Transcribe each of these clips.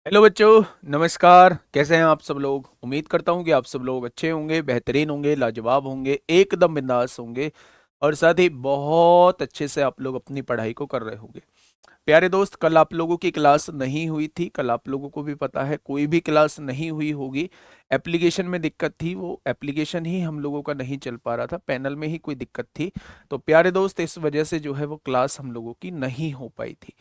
Hello बच्चों, नमस्कार। कैसे हैं आप सब लोग? उम्मीद करता हूं कि आप सब लोग अच्छे होंगे, बेहतरीन होंगे, लाजवाब होंगे, एकदम बिंदास होंगे और साथ ही बहुत अच्छे से आप लोग अपनी पढ़ाई को कर रहे होंगे। प्यारे दोस्त, कल आप लोगों की क्लास नहीं हुई थी। कल आप लोगों को भी पता है कोई भी क्लास नहीं हुई होगी। एप्लीकेशन में दिक्कत थी, वो एप्लीकेशन ही हम लोगों का नहीं चल पा रहा था, पैनल में ही कोई दिक्कत थी। तो प्यारे दोस्त, इस वजह से जो है वो क्लास हम लोगों की नहीं हो पाई थी।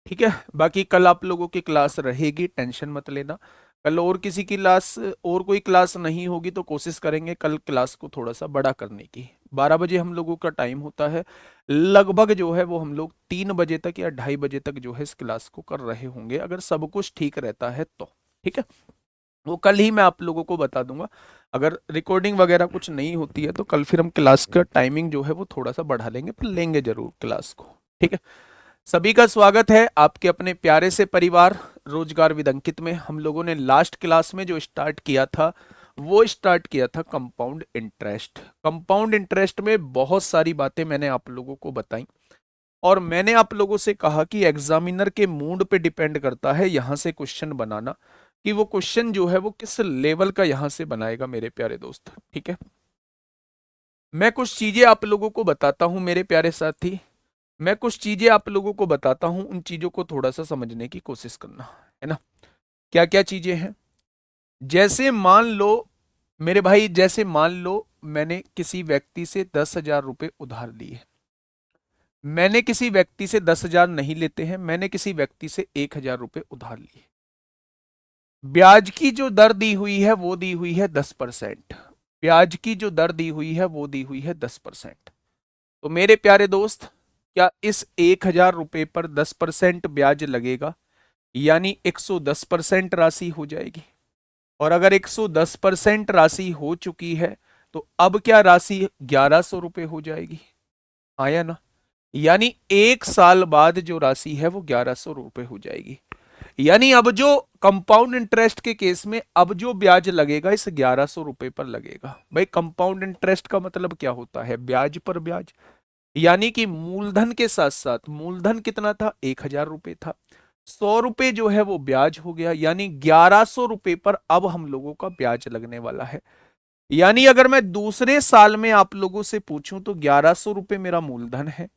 ठीक है। बाकी कल आप लोगों की क्लास रहेगी, टेंशन मत लेना। कल और किसी की क्लास और कोई क्लास नहीं होगी तो कोशिश करेंगे कल क्लास को थोड़ा सा बड़ा करने की। 12 बजे हम लोगों का टाइम होता है। लगभग जो है वो हम लोग 3 बजे तक या 2:30 बजे तक जो है इस क्लास को कर रहे होंगे, अगर सब कुछ ठीक रहता है तो। ठीक है। वो कल ही मैं आप लोगों को बता दूंगा। अगर रिकॉर्डिंग वगैरह कुछ नहीं होती है तो कल फिर हम क्लास का टाइमिंग जो है वो थोड़ा सा बढ़ा लेंगे, पर लेंगे जरूर क्लास को। ठीक है। सभी का स्वागत है आपके अपने प्यारे से परिवार रोजगार विद अंकित में। हम लोगों ने लास्ट क्लास में जो स्टार्ट किया था वो स्टार्ट किया था कंपाउंड इंटरेस्ट। कंपाउंड इंटरेस्ट में बहुत सारी बातें मैंने आप लोगों को बताई और मैंने आप लोगों से कहा कि एग्जामिनर के मूड पे डिपेंड करता है यहां से क्वेश्चन बनाना, कि वो क्वेश्चन जो है वो किस लेवल का यहां से बनाएगा मेरे प्यारे दोस्त। ठीक है। मैं कुछ चीजें आप लोगों को बताता हूं मेरे प्यारे साथी। मैं कुछ चीजें आप लोगों को बताता हूं, उन चीजों को थोड़ा सा समझने की कोशिश करना है ना। क्या क्या चीजें हैं? जैसे मान लो मेरे भाई, जैसे मान लो मैंने किसी व्यक्ति से 10,000 रुपए उधार लिए। मैंने किसी व्यक्ति से 10,000 नहीं लेते हैं, मैंने किसी व्यक्ति से 1,000 रुपए उधार लिए। ब्याज की जो दर दी हुई है वो दी हुई है 10%। ब्याज की जो दर दी हुई है वो दी हुई है 10%। तो मेरे प्यारे दोस्त, क्या इस 1,000 रुपए पर 10% ब्याज लगेगा? यानी 110% राशि हो जाएगी। और अगर 110% राशि हो चुकी है तो अब क्या राशि 1,100 रुपए हो जाएगी। आया ना? यानी 1 साल बाद जो राशि है वो 1,100 रुपए हो जाएगी। यानी अब जो कंपाउंड इंटरेस्ट के केस में अब जो ब्याज लगेगा इस 1,100 रुपए पर लगेगा। भाई, कंपाउंड इंटरेस्ट का मतलब क्या होता है? ब्याज पर ब्याज। यानी कि मूलधन के साथ साथ, मूलधन कितना था? 1,000 रुपए था। 100 रुपए जो है वो ब्याज हो गया, यानी 1,100 रुपए पर अब हम लोगों का ब्याज लगने वाला है। यानी अगर मैं दूसरे साल में आप लोगों से पूछूं तो 1,100 रुपए मेरा मूलधन है,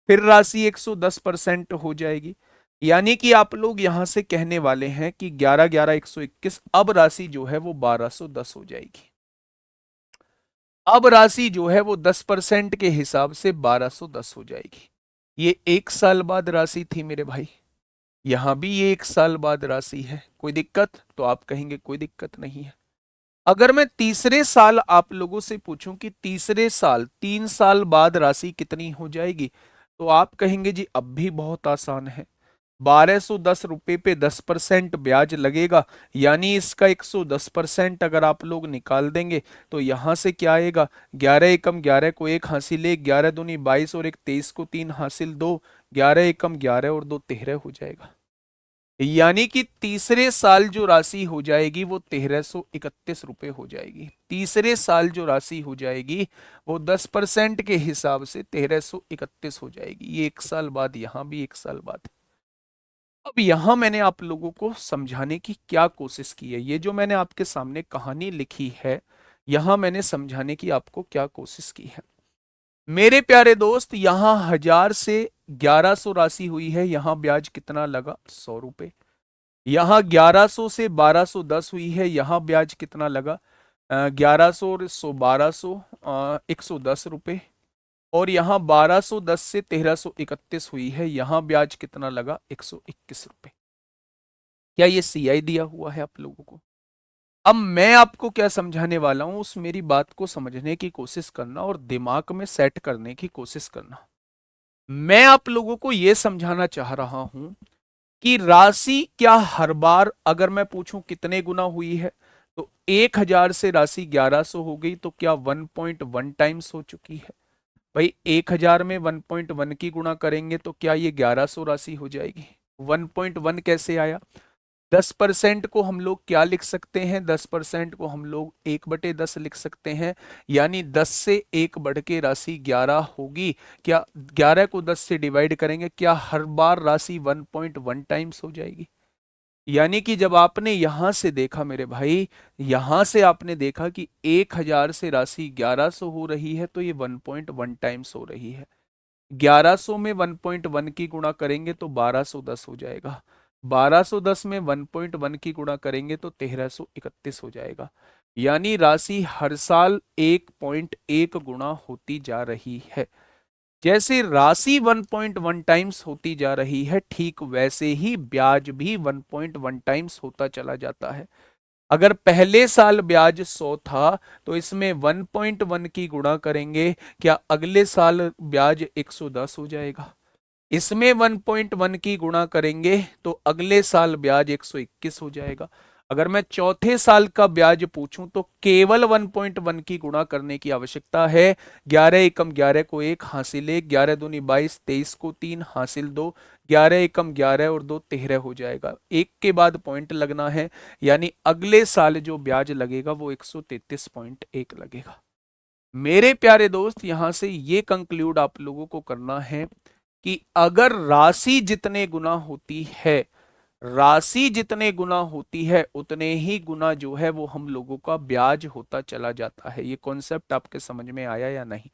फिर राशि 110% हो जाएगी। यानी कि आप लोग यहां से कहने वाले हैं कि 11 11 121, अब राशि जो है वो 1,210 हो जाएगी। अब राशि जो है वो 10% के हिसाब से 1,210 हो जाएगी। ये 1 साल बाद राशि थी मेरे भाई। यहां भी ये 1 साल बाद राशि है। कोई दिक्कत? तो आप कहेंगे कोई दिक्कत नहीं है। अगर मैं तीसरे साल आप लोगों से पूछूं कि तीसरे साल 3 साल बाद राशि कितनी हो जाएगी, तो आप कहेंगे जी अब भी बहुत आसान है। 1,210 रुपए पे 10% ब्याज लगेगा, यानी इसका 110% अगर आप लोग निकाल देंगे तो यहां से क्या आएगा? 11 एकम 11 को 1 हासिल 1, 11 दूनी 22 और 1 23 को 3 हासिल 2, 11 एकम 11 और 2 13 हो जाएगा। यानी कि तीसरे साल जो राशि हो जाएगी वो 1,331 रुपए हो जाएगी। तीसरे साल जो राशि हो जाएगी वो 10% के हिसाब से 1,331 हो जाएगी। ये 1 साल बाद, यहां भी 1 साल बाद। अब यहां मैंने आप लोगों को समझाने की क्या कोशिश की है? ये जो मैंने आपके सामने कहानी लिखी है, यहां मैंने समझाने की आपको क्या कोशिश की है? मेरे प्यारे दोस्त, यहां 1,000 से 1,100 राशि हुई है, यहां ब्याज कितना लगा? 100 रुपए। यहां 1,100 से 1,210 हुई है, यहां ब्याज कितना लगा? 1,100 और 100 1,200, 110 रुपए। और यहां 1,210 से 1,331 हुई है, यहां ब्याज कितना लगा? 121 रुपए। क्या ये सीआई दिया हुआ है आप लोगों को? अब मैं आपको क्या समझाने वाला हूं, उस मेरी बात को समझने की कोशिश करना और दिमाग में सेट करने की कोशिश करना। मैं आप लोगों को यह समझाना चाह रहा हूं कि राशि क्या हर बार अगर मैं पूछूं कितने गुना हुई है, तो 1,000 से राशि 1,100 हो गई तो क्या 1.1 टाइम्स हो चुकी है? भाई, 1,000 में 1.1 की गुणा करेंगे तो क्या ये 1,100 राशि हो जाएगी? 1.1 कैसे आया? 10% को हम लोग क्या लिख सकते हैं? 10% को हम लोग 1/10 लिख सकते हैं। यानी 10 से 1 बढ़ के राशि 11 होगी। क्या 11 को 10 से डिवाइड करेंगे, क्या हर बार राशि 1.1 टाइम्स हो जाएगी? यानी कि जब आपने यहां से देखा मेरे भाई, यहां से आपने देखा कि 1000 से राशि 1100 हो रही है, तो ये 1.1 टाइम्स हो रही है। 1100 में 1.1 की गुणा करेंगे तो 1210 हो जाएगा। 1210 में 1.1 की गुणा करेंगे तो 1331 हो जाएगा। यानी राशि हर साल 1.1 गुणा होती जा रही है। जैसे राशि 1.1 टाइम्स होती जा रही है, ठीक वैसे ही ब्याज भी 1.1 टाइम्स होता चला जाता है। अगर पहले साल ब्याज 100 था, तो इसमें 1.1 की गुणा करेंगे, क्या अगले साल ब्याज 110 हो जाएगा? इसमें 1.1 की गुणा करेंगे तो अगले साल ब्याज 121 हो जाएगा। अगर मैं चौथे साल का ब्याज पूछूं तो केवल 1.1 की गुणा करने की आवश्यकता है। 11 एकम 11 को 1 हासिल 1, 11 दूनी 22, 23 को 3 हासिल 2, 11 एकम 11 और 2 13 हो जाएगा। एक के बाद पॉइंट लगना है, यानी अगले साल जो ब्याज लगेगा वो 133.1 लगेगा। मेरे प्यारे दोस्त, यहां से ये कंक्लूड आप लोगों को करना है कि अगर राशि जितने गुना होती है, राशि जितने गुना होती है, उतने ही गुना जो है वो हम लोगों का ब्याज होता चला जाता है। ये कॉन्सेप्ट आपके समझ में आया या नहीं?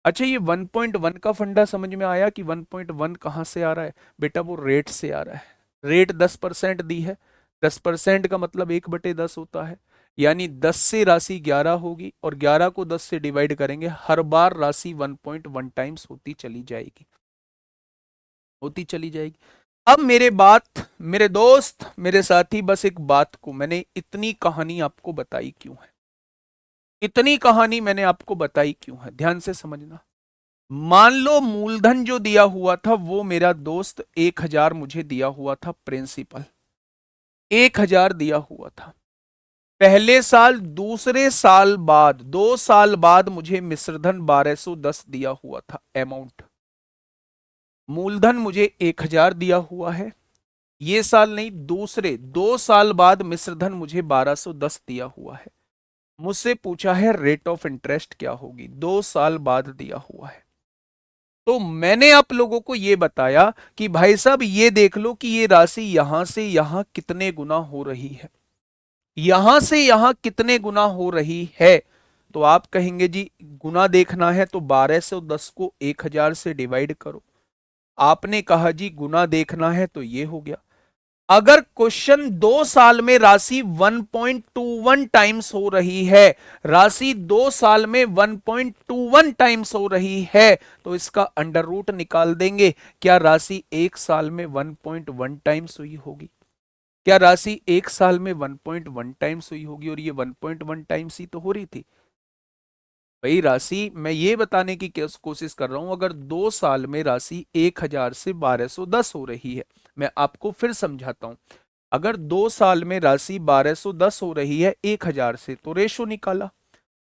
अच्छा, ये 1.1 का फंडा समझ में आया कि 1.1 कहां से आ रहा है? बेटा वो रेट से आ रहा है। रेट 10% दी है, 10% का मतलब 1/10 होता है। यानी 10 से राशि 11 होगी और 11 को 10 से डिवाइड करेंगे, हर बार राशि 1.1 टाइम्स होती चली जाएगी, होती चली जाएगी। अब मेरे दोस्त, मेरे साथी, बस एक बात को मैंने इतनी कहानी आपको बताई क्यों है? इतनी कहानी मैंने आपको बताई क्यों है? ध्यान से समझना। मान लो मूलधन जो दिया हुआ था वो मेरा दोस्त 1000 मुझे दिया हुआ था, प्रिंसिपल 1000 दिया हुआ था। पहले साल, दूसरे साल बाद, 2 साल बाद मुझे मिश्रधन 1210 दिया हुआ था अमाउंट। मूलधन मुझे 1000 दिया हुआ है, ये साल नहीं, दूसरे 2 साल बाद मिश्रधन मुझे 1210 दिया हुआ है। मुझसे पूछा है रेट ऑफ इंटरेस्ट क्या होगी, 2 साल बाद दिया हुआ है। तो मैंने आप लोगों को यह बताया कि भाई साहब ये देख लो कि ये राशि यहां से यहां कितने गुना हो रही है, यहां से यहां कितने गुना हो रही है। तो आप कहेंगे जी गुना देखना है तो 1210 को 1000 से डिवाइड करो। आपने कहा जी गुना देखना है तो ये हो गया। अगर क्वेश्चन 2 साल में राशि 1.21 टाइम्स हो रही है, राशि 2 साल में 1.21 टाइम्स हो रही है, तो इसका अंडर रूट निकाल देंगे। क्या राशि 1 साल में 1.1 टाइम्स हुई होगी? क्या राशि 1 साल में 1.1 टाइम्स हुई होगी? और ये 1.1 टाइम्स ही तो हो रही थी भाई राशि। मैं ये बताने की कोशिश कर रहा हूं, अगर 2 साल में राशि 1000 से 1210 हो रही है, मैं आपको फिर समझाता हूं। अगर 2 साल में राशि 1210 हो रही है 1000 से, तो रेशो निकाला।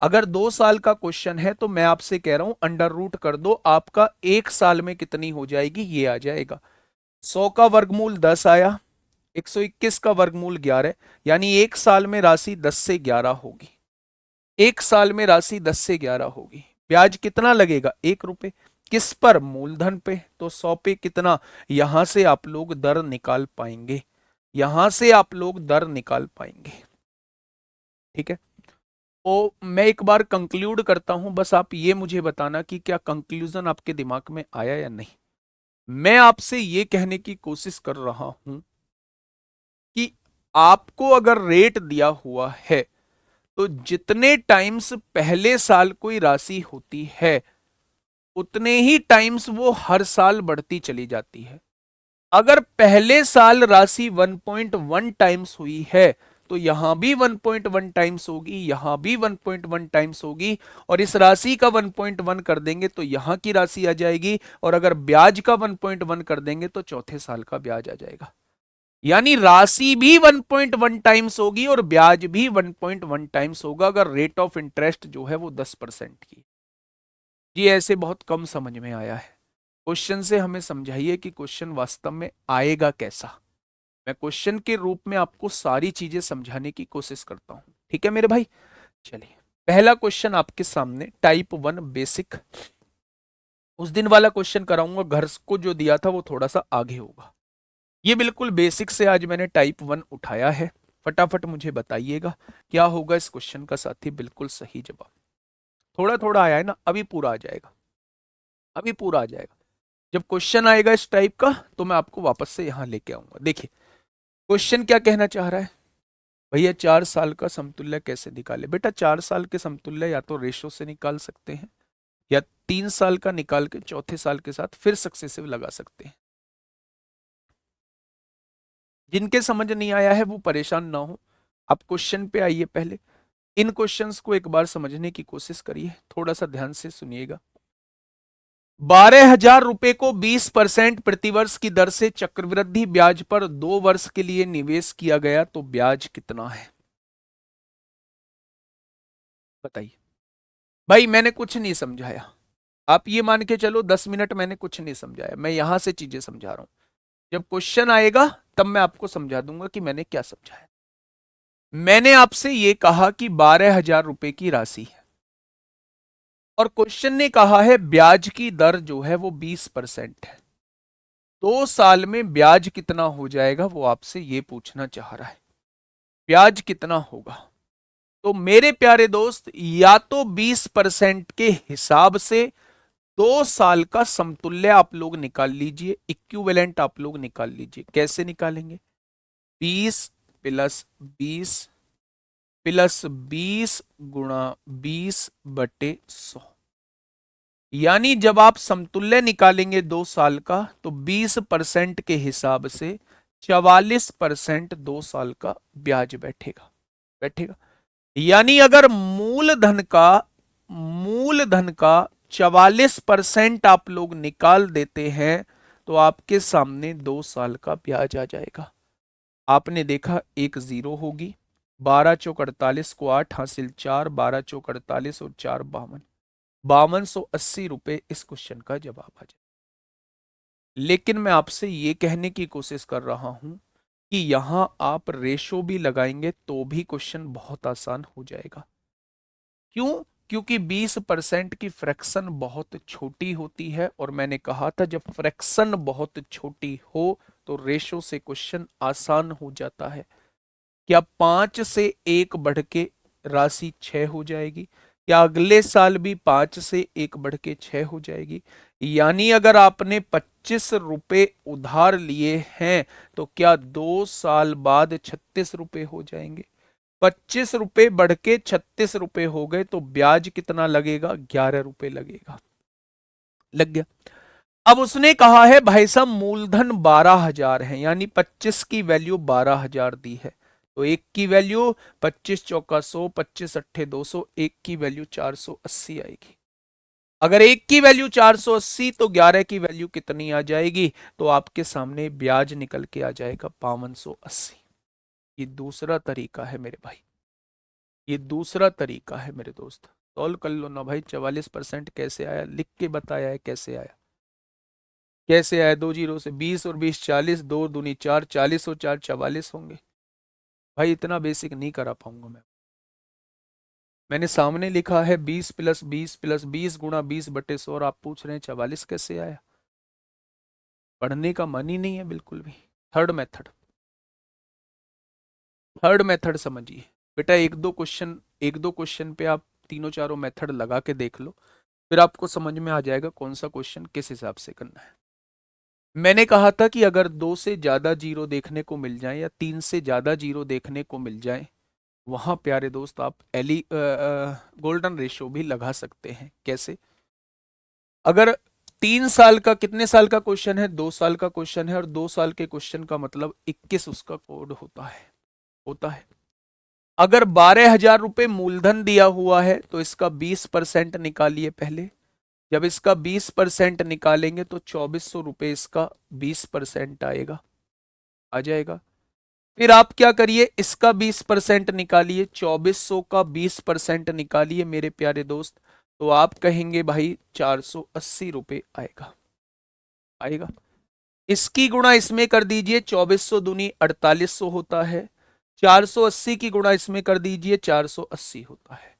अगर 2 साल का क्वेश्चन है तो मैं आपसे कह रहा हूं अंडर रूट कर दो, आपका 1 साल में कितनी हो जाएगी ये आ जाएगा। 100 का वर्गमूल 10 आया, 121 का वर्गमूल 11, यानी 1 साल में राशि 10 से 11 होगी। 1 साल में राशि 10 से 11 होगी। ब्याज कितना लगेगा? 1 रुपए। किस पर? मूलधन पे। तो 100 पे कितना? यहां से आप लोग दर निकाल पाएंगे, यहां से आप लोग दर निकाल पाएंगे। ठीक है, तो मैं एक बार कंक्लूड करता हूं, बस आप ये मुझे बताना कि क्या कंक्लूजन आपके दिमाग में आया या नहीं। मैं आपसे ये कहने की कोशिश कर रहा हूं कि आपको अगर रेट दिया हुआ है, तो जितने टाइम्स पहले साल कोई राशि होती है, उतने ही टाइम्स वो हर साल बढ़ती चली जाती है। अगर पहले साल राशि 1.1 टाइम्स हुई है, तो यहां भी 1.1 टाइम्स होगी, यहां भी 1.1 टाइम्स होगी, और इस राशि का 1.1 कर देंगे तो यहां की राशि आ जाएगी, और अगर ब्याज का 1.1 कर देंगे तो चौथे साल का ब्याज आ जाएगा। यानी राशि भी 1.1 टाइम्स होगी और ब्याज भी 1.1 टाइम्स होगा, अगर रेट ऑफ इंटरेस्ट जो है वो 10% की। जी ऐसे बहुत कम समझ में आया है। क्वेश्चन से हमें समझाइए कि क्वेश्चन वास्तव में आएगा कैसा। मैं क्वेश्चन के रूप में आपको सारी चीजें समझाने की कोशिश करता हूं, ठीक है मेरे भाई। चलिए, पहला क्वेश्चन आपके सामने, टाइप 1 बेसिक। उस दिन वाला क्वेश्चन कराऊंगा, घर को जो दिया था वो थोड़ा सा आगे होगा। ये बिल्कुल बेसिक से आज मैंने टाइप 1 उठाया है। फटाफट मुझे बताइएगा क्या होगा इस क्वेश्चन का साथी, बिल्कुल सही जवाब। थोड़ा थोड़ा आया है ना, अभी पूरा आ जाएगा, अभी पूरा आ जाएगा। जब क्वेश्चन आएगा इस टाइप का तो मैं आपको वापस से यहां लेके आऊंगा। देखिए क्वेश्चन क्या कहना चाह रहा है, भैया 4 साल का समतुल्य कैसे निकाले। बेटा 4 साल के समतुल्य या तो रेशो से निकाल सकते हैं, या 3 साल का निकाल के चौथे साल के साथ फिर सक्सेसिव लगा सकते हैं। जिनके समझ नहीं आया है वो परेशान ना हो, आप क्वेश्चन पे आइए पहले, इन क्वेश्चंस को एक बार समझने की कोशिश करिए, थोड़ा सा ध्यान से सुनिएगा। 12,000 रुपए को 20% प्रतिवर्ष की दर से चक्रवृद्धि ब्याज पर 2 वर्ष के लिए निवेश किया गया तो ब्याज कितना है, बताइए। भाई मैंने कुछ नहीं समझाया, आप ये मान के चलो 10 मिनट मैंने कुछ नहीं समझाया, मैं यहां से चीजें समझा रहा हूं। जब क्वेश्चन आएगा तब मैं आपको समझा दूंगा कि मैंने क्या समझाया। मैंने आपसे ये कहा कि 12,000 रुपए की राशि है, और क्वेश्चन ने कहा है ब्याज की दर जो है वो 20% है। 2 साल में ब्याज कितना हो जाएगा वो आपसे ये पूछना चाह रहा है, ब्याज कितना होगा। तो मेरे प्यारे दोस्त या तो 20% के हिसाब से 2 साल का समतुल्य आप लोग निकाल लीजिए, इक्विवेलेंट आप लोग निकाल लीजिए। कैसे निकालेंगे, 20 प्लस 20 गुणा 20/100, यानी जब आप समतुल्य निकालेंगे 2 साल का तो 20% के हिसाब से 44% 2 साल का ब्याज बैठेगा, बैठेगा। यानी अगर मूलधन का 44% आप लोग निकाल देते हैं तो आपके सामने 2 साल का ब्याज आ जाएगा। आपने देखा एक जीरो होगी, 12 चौक 48 को 8 हासिल 4, 12 चौक 48 और 4 52, 5280 रुपए इस क्वेश्चन का जवाब आ जाए। लेकिन मैं आपसे ये कहने की कोशिश कर रहा हूं कि यहां आप रेशो भी लगाएंगे तो भी क्वेश्चन बहुत आसान हो जाएगा। क्यों, क्योंकि 20% की फ्रैक्शन बहुत छोटी होती है, और मैंने कहा था जब फ्रैक्शन बहुत छोटी हो तो रेशो से क्वेश्चन आसान हो जाता है। क्या 5 से 1 बढ़ के राशि 6 हो जाएगी, या अगले साल भी 5 से 1 बढ़ के 6 हो जाएगी। यानी अगर आपने 25 रुपए उधार लिए हैं तो क्या 2 साल बाद 36 रुपए हो जाएंगे। 25 रुपए बढ़ के 36 रुपए हो गए तो ब्याज कितना लगेगा, 11 रुपए लगेगा। लग गया। अब उसने कहा है भाई साहब मूलधन 12,000 है, यानी 25 की वैल्यू 12,000 दी है, तो एक की वैल्यू 25 चौका 100, 25 अट्ठे 200, एक की वैल्यू 480 आएगी। अगर एक की वैल्यू 480 तो 11 की वैल्यू कितनी आ जाएगी, तो आपके सामने ब्याज निकल के आ जाएगा 5280। ये दूसरा तरीका है मेरे भाई, ये दूसरा तरीका है मेरे दोस्त। सॉल्व कर लो ना भाई, 44% कैसे आया, लिख के बताया है कैसे आया, कैसे आया। 2 जीरो से 20 और 20 40, 2 दूनी 4, 40 और 4 44 होंगे। भाई इतना बेसिक नहीं करा पाऊंगा मैं। मैंने सामने लिखा है 20 प्लस 20 प्लस 20 गुणा 20/100 और आप पूछ रहे हैं 44 कैसे आया। पढ़ने का मन ही नहीं है बिल्कुल भी। थर्ड मेथड, थर्ड मेथड समझिए बेटा। एक दो क्वेश्चन पे आप तीनों चारों मेथड लगा के देख लो, फिर आपको समझ में आ जाएगा कौन सा क्वेश्चन किस हिसाब से करना है। मैंने कहा था कि अगर 2 से ज्यादा जीरो देखने को मिल जाए या 3 से ज्यादा जीरो देखने को मिल जाए, वहां प्यारे दोस्त आप एली गोल्डन रेशियो भी लगा सकते हैं। कैसे, अगर 3 साल का, कितने साल का क्वेश्चन है, 2 साल का क्वेश्चन है, और 2 साल के क्वेश्चन का मतलब 21 उसका कोड होता है। अगर 12,000 रुपए मूलधन दिया हुआ है तो इसका 20% निकालिए पहले। जब इसका 20% निकालेंगे तो 2400 रुपए इसका 20% आएगा, आ जाएगा। फिर आप क्या करिए, इसका 20% निकालिए, 2400 का 20% निकालिए मेरे प्यारे दोस्त, तो आप कहेंगे भाई 480 रुपए आएगा, आएगा। इसकी गुणा इसमें कर दीजिए, 2400 दूनी 4800 होता है। 480 की गुणा इसमें कर दीजिए, 480 होता है।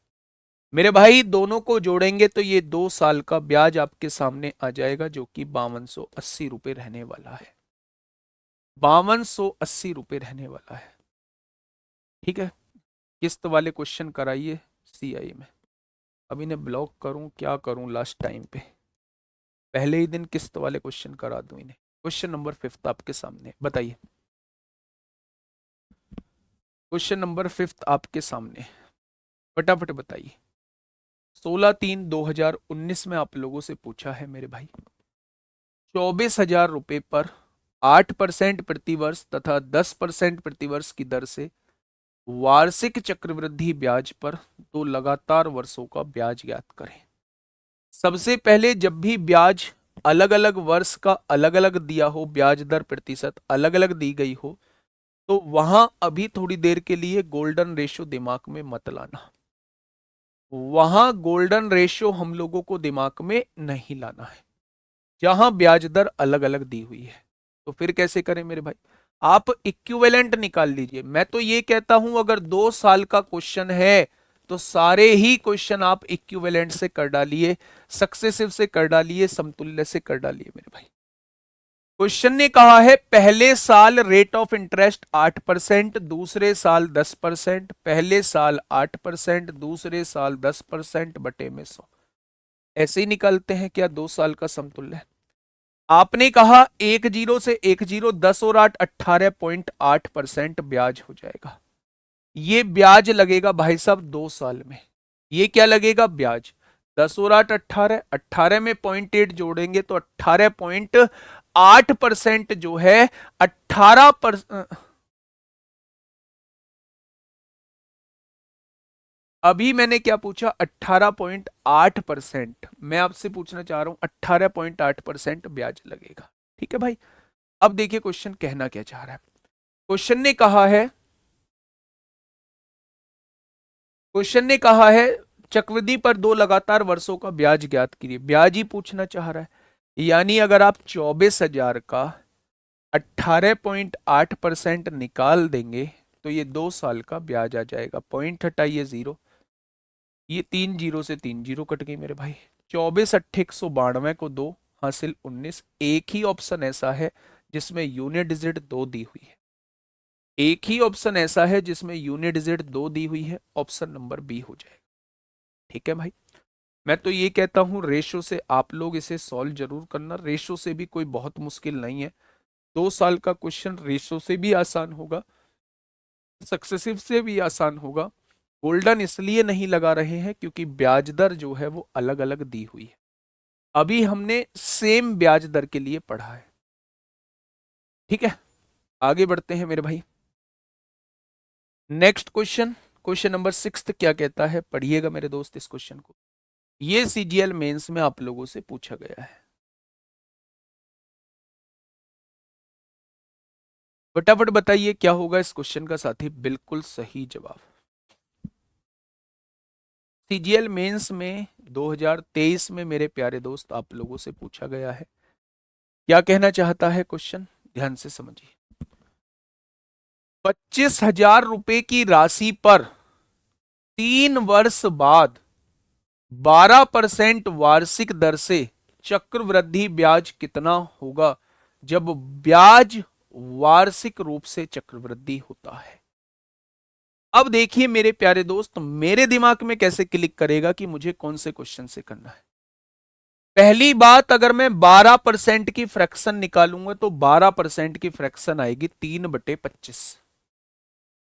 मेरे भाई दोनों को जोड़ेंगे तो ये 2 साल का ब्याज आपके सामने आ जाएगा, जो कि 5280 रुपए रहने वाला है। 5280 रुपये रहने वाला है। ठीक है, किस्त वाले क्वेश्चन कराइए सीआई में। अब इन्हें ब्लॉक करूं क्या करूं लास्ट टाइम पे, पहले ही दिन किस्त वाले क्वेश्चन करा दूं इन्हें। क्वेश्चन नंबर 5 आपके सामने, बताइए। क्वेश्चन नंबर 5 आपके सामने, फटाफट बताइए। 16/3/2019 में आप लोगों से पूछा है मेरे भाई, 24,000 रुपए पर 8% प्रतिवर्ष तथा 10% प्रतिवर्ष की दर से वार्षिक चक्रवृद्धि ब्याज पर दो लगातार वर्षों का ब्याज ज्ञात करें। सबसे पहले जब भी ब्याज अलग अलग वर्ष का अलग अलग दिया हो, ब्याज दर प्रतिशत अलग अलग दी गई हो, तो वहां अभी थोड़ी देर के लिए गोल्डन रेशो दिमाग में मत लाना। वहां गोल्डन रेशो हम लोगों को दिमाग में नहीं लाना है जहां ब्याज दर अलग अलग दी हुई है। तो फिर कैसे करें मेरे भाई, आप इक्विवेलेंट निकाल लीजिए। मैं तो ये कहता हूं अगर 2 साल का क्वेश्चन है तो सारे ही क्वेश्चन आप इक्विवेलेंट से कर डालिए, सक्सेसिव से कर डालिए, समतुल्य से कर डालिए मेरे भाई। क्वेश्चन ने कहा है पहले साल रेट ऑफ इंटरेस्ट 8%, दूसरे साल 10%, पहले साल 8%, दूसरे साल 10% बटे में 100। ऐसे ही निकलते हैं क्या 2 साल का समतुल्य? आपने कहा 10 से 10, 10 और 8, 18.8% ब्याज हो जाएगा। ये ब्याज लगेगा भाई साहब 2 साल में। ये क्या लगेगा ब्याज, 10 और 8 18, 18 में 0.8 जोड़ेंगे तो 18.8% जो है 18%। अभी मैंने क्या पूछा, 18.8%। मैं आपसे पूछना चाह रहा हूं 18.8% ब्याज लगेगा। ठीक है भाई, अब देखिए क्वेश्चन कहना क्या चाह रहा है। क्वेश्चन ने कहा है, क्वेश्चन ने कहा है चक्रवृद्धि पर दो लगातार वर्षों का ब्याज ज्ञात कीजिए। ब्याज ही पूछना चाह रहा है, यानी अगर आप 24,000 का 18.8% निकाल देंगे तो ये 2 साल का ब्याज आ जाएगा। पॉइंट हटाइए 0, ये 3 0 से 3 0 कट गई मेरे भाई। 24 × 8 = 192 को 2 हासिल 19। एक ही ऑप्शन ऐसा है जिसमें यूनिट डिजिट 2 दी हुई है, एक ही ऑप्शन ऐसा है जिसमें यूनिट डिजिट 2 दी हुई है, ऑप्शन नंबर बी हो जाएगा। ठीक है भाई, मैं तो ये कहता हूं रेशो से आप लोग इसे सॉल्व जरूर करना, रेशो से भी कोई बहुत मुश्किल नहीं है। 2 साल का क्वेश्चन रेशो से भी आसान होगा, सक्सेसिव से भी आसान होगा। गोल्डन इसलिए नहीं लगा रहे हैं क्योंकि ब्याज दर जो है वो अलग अलग दी हुई है। अभी हमने सेम ब्याज दर के लिए पढ़ा है। ठीक है, आगे बढ़ते हैं मेरे भाई। नेक्स्ट क्वेश्चन, क्वेश्चन नंबर 6 क्या कहता है, पढ़िएगा मेरे दोस्त इस क्वेश्चन को। ये सीजीएल मेंस में आप लोगों से पूछा गया है। फटाफट बताइए क्या होगा इस क्वेश्चन का साथी, बिल्कुल सही जवाब। सीजीएल मेंस में 2023 में मेरे प्यारे दोस्त आप लोगों से पूछा गया है। क्या कहना चाहता है क्वेश्चन, ध्यान से समझिए। 25,000 रुपए की राशि पर 3 वर्ष बाद 12% वार्षिक दर से चक्रवृद्धि ब्याज कितना होगा जब ब्याज वार्षिक रूप से चक्रवृद्धि होता है। अब देखिए मेरे प्यारे दोस्त, मेरे दिमाग में कैसे क्लिक करेगा कि मुझे कौन से क्वेश्चन से करना है। पहली बात, अगर मैं 12% की फ्रैक्शन निकालूंगा तो 12% की फ्रैक्शन आएगी 3/25।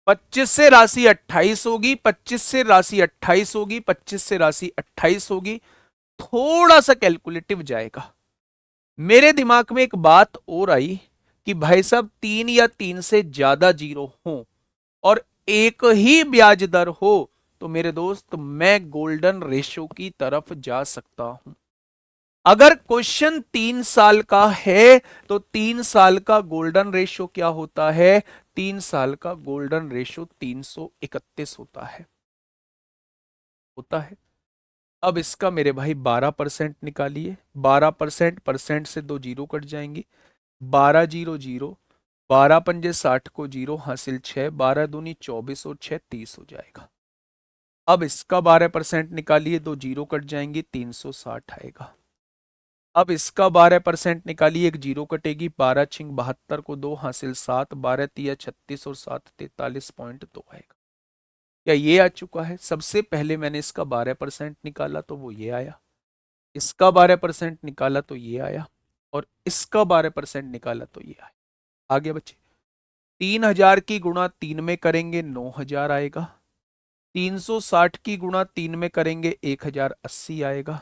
25 से राशि 28 होगी, 25 से राशि 28 होगी, 25 से राशि 28 होगी। थोड़ा सा कैलकुलेटिव जाएगा। मेरे दिमाग में एक बात और आई कि भाई साहब 3 या 3 से ज्यादा जीरो हो और एक ही ब्याज दर हो तो मेरे दोस्त मैं गोल्डन रेशो की तरफ जा सकता हूं। अगर क्वेश्चन 3 साल का है तो 3 साल का गोल्डन रेशो क्या होता है, 3 साल का गोल्डन रेशो 331 होता है। अब इसका मेरे भाई 12% निकालिए। 12% परसेंट से 2 जीरो कट जाएंगे, 12 0 0, 12 × 5 = 60 को 0 हासिल 6, 12 दूनी 24 और 6 30 हो जाएगा। अब इसका 12% निकालिए, 2 जीरो कट जाएंगे, 360 आएगा। अब इसका 12% निकालिए, एक जीरो कटेगी, 12×6 = 72 को 2 हासिल 7, 12×3 = 36 और 7 43.2 आएगा। क्या ये आ चुका है? सबसे पहले मैंने इसका 12% निकाला तो वो ये आया, इसका 12% निकाला तो ये आया, और इसका 12% निकाला तो ये आया। आगे बच्चे, 3000 की गुणा 3 में करेंगे 9000 आएगा, 360 की गुणा 3 में करेंगे 1080 आएगा,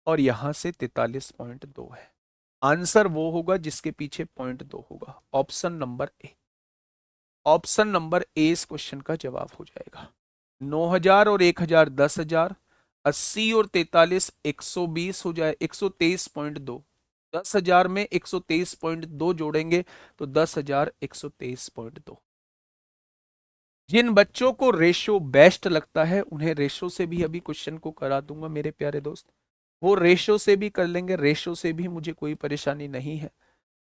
और यहां से 43.2 है। आंसर वो होगा जिसके पीछे 0.2 होगा, option number A. Option number A इस क्वेश्चन का जवाब हो जाएगा। 9000 और 1000 10,000, 80 और 43 120 हो जाए, 123.2। 10,000 में 123.2 जोड़ेंगे तो 10,123.2। जिन बच्चों को रेशो बेस्ट लगता है उन्हें रेशो से भी अभी क्वेश्चन को करा दूंगा मेरे प्यारे दोस्त, वो रेशो से भी कर लेंगे, रेशो से भी मुझे कोई परेशानी नहीं है,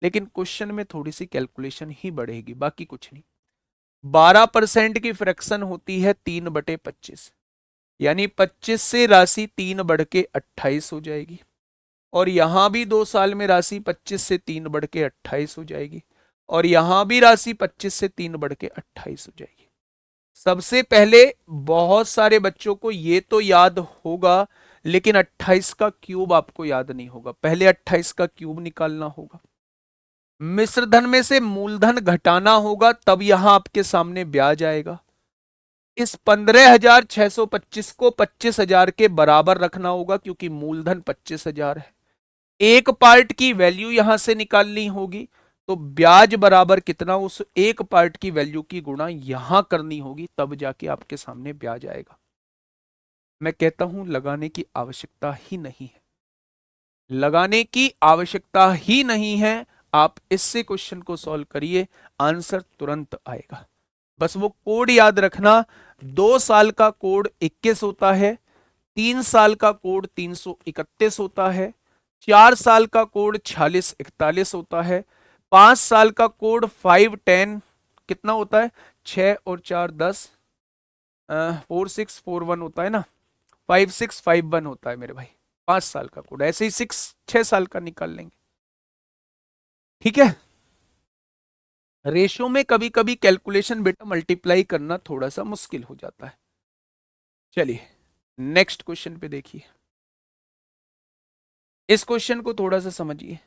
लेकिन क्वेश्चन में थोड़ी सी कैलकुलेशन ही बढ़ेगी, बाकी कुछ नहीं। 12% की फ्रैक्शन होती है 3/25, यानी 25 से राशि 3 बढ़ के 28 हो जाएगी, और यहां भी 2 साल में राशि 25 से 3 बढ़ के 28 हो जाएगी, और यहां भी राशि 25 से 3 बढ़ के 28 हो जाएगी। सबसे पहले बहुत सारे बच्चों को ये तो याद होगा, लेकिन 28 का क्यूब आपको याद नहीं होगा, पहले 28 का क्यूब निकालना होगा, मिश्र धन में से मूलधन घटाना होगा, तब यहां आपके सामने ब्याज आएगा। इस 15,625 को 25,000 के बराबर रखना होगा, क्योंकि मूलधन 25,000 है। एक पार्ट की वैल्यू यहां से निकालनी होगी, तो ब्याज बराबर कितना, उस एक पार्ट की वैल्यू की गुणा यहां करनी होगी, तब जाके आपके सामने ब्याज आएगा। मैं कहता हूं लगाने की आवश्यकता ही नहीं है, लगाने की आवश्यकता ही नहीं है। आप इससे क्वेश्चन को सॉल्व करिए, आंसर तुरंत आएगा। बस वो कोड याद रखना, 2 साल का कोड 21 होता है, 3 साल का कोड 331 होता है, 4 साल का कोड 4641 होता है, 5 साल का कोड 510 कितना होता है, 6 और 4 10, 4641 होता है ना, 5651 होता है मेरे भाई। 5 साल का कोड, ऐसे ही 6 साल का निकाल लेंगे। ठीक है, रेशो में कभी कभी कैलकुलेशन बेटा मल्टीप्लाई करना थोड़ा सा मुश्किल हो जाता है। चलिए नेक्स्ट क्वेश्चन पे देखिए, इस क्वेश्चन को थोड़ा सा समझिए।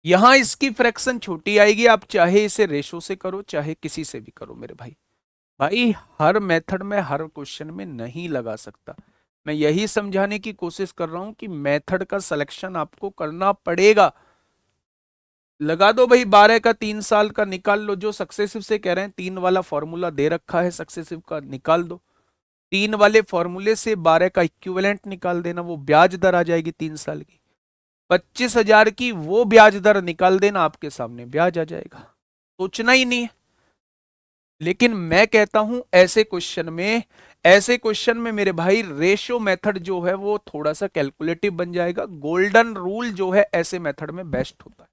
यहां इसकी फ्रैक्शन छोटी आएगी, आप चाहे इसे रेशो से करो चाहे किसी से भी करो मेरे भाई। भाई हर मेथड में हर क्वेश्चन में नहीं लगा सकता, मैं यही समझाने की कोशिश कर रहा हूं कि मेथड का सिलेक्शन आपको करना पड़ेगा। लगा दो भाई, 12 का 3 साल का निकाल लो, जो सक्सेसिव से कह रहे हैं 3 वाला फॉर्मूला दे रखा है, सक्सेसिव का निकाल दो, 3 वाले फॉर्मूले से 12 का इक्विवेलेंट निकाल देना, वो ब्याज दर आ जाएगी 3 साल की, 25,000 की वो ब्याज दर निकाल देना, आपके सामने ब्याज आ जाएगा, सोचना ही नहीं है। लेकिन मैं कहता हूं ऐसे क्वेश्चन में, ऐसे क्वेश्चन में मेरे भाई रेशो मेथड जो है वो थोड़ा सा कैलकुलेटिव बन जाएगा, गोल्डन रूल जो है ऐसे मेथड में बेस्ट होता है।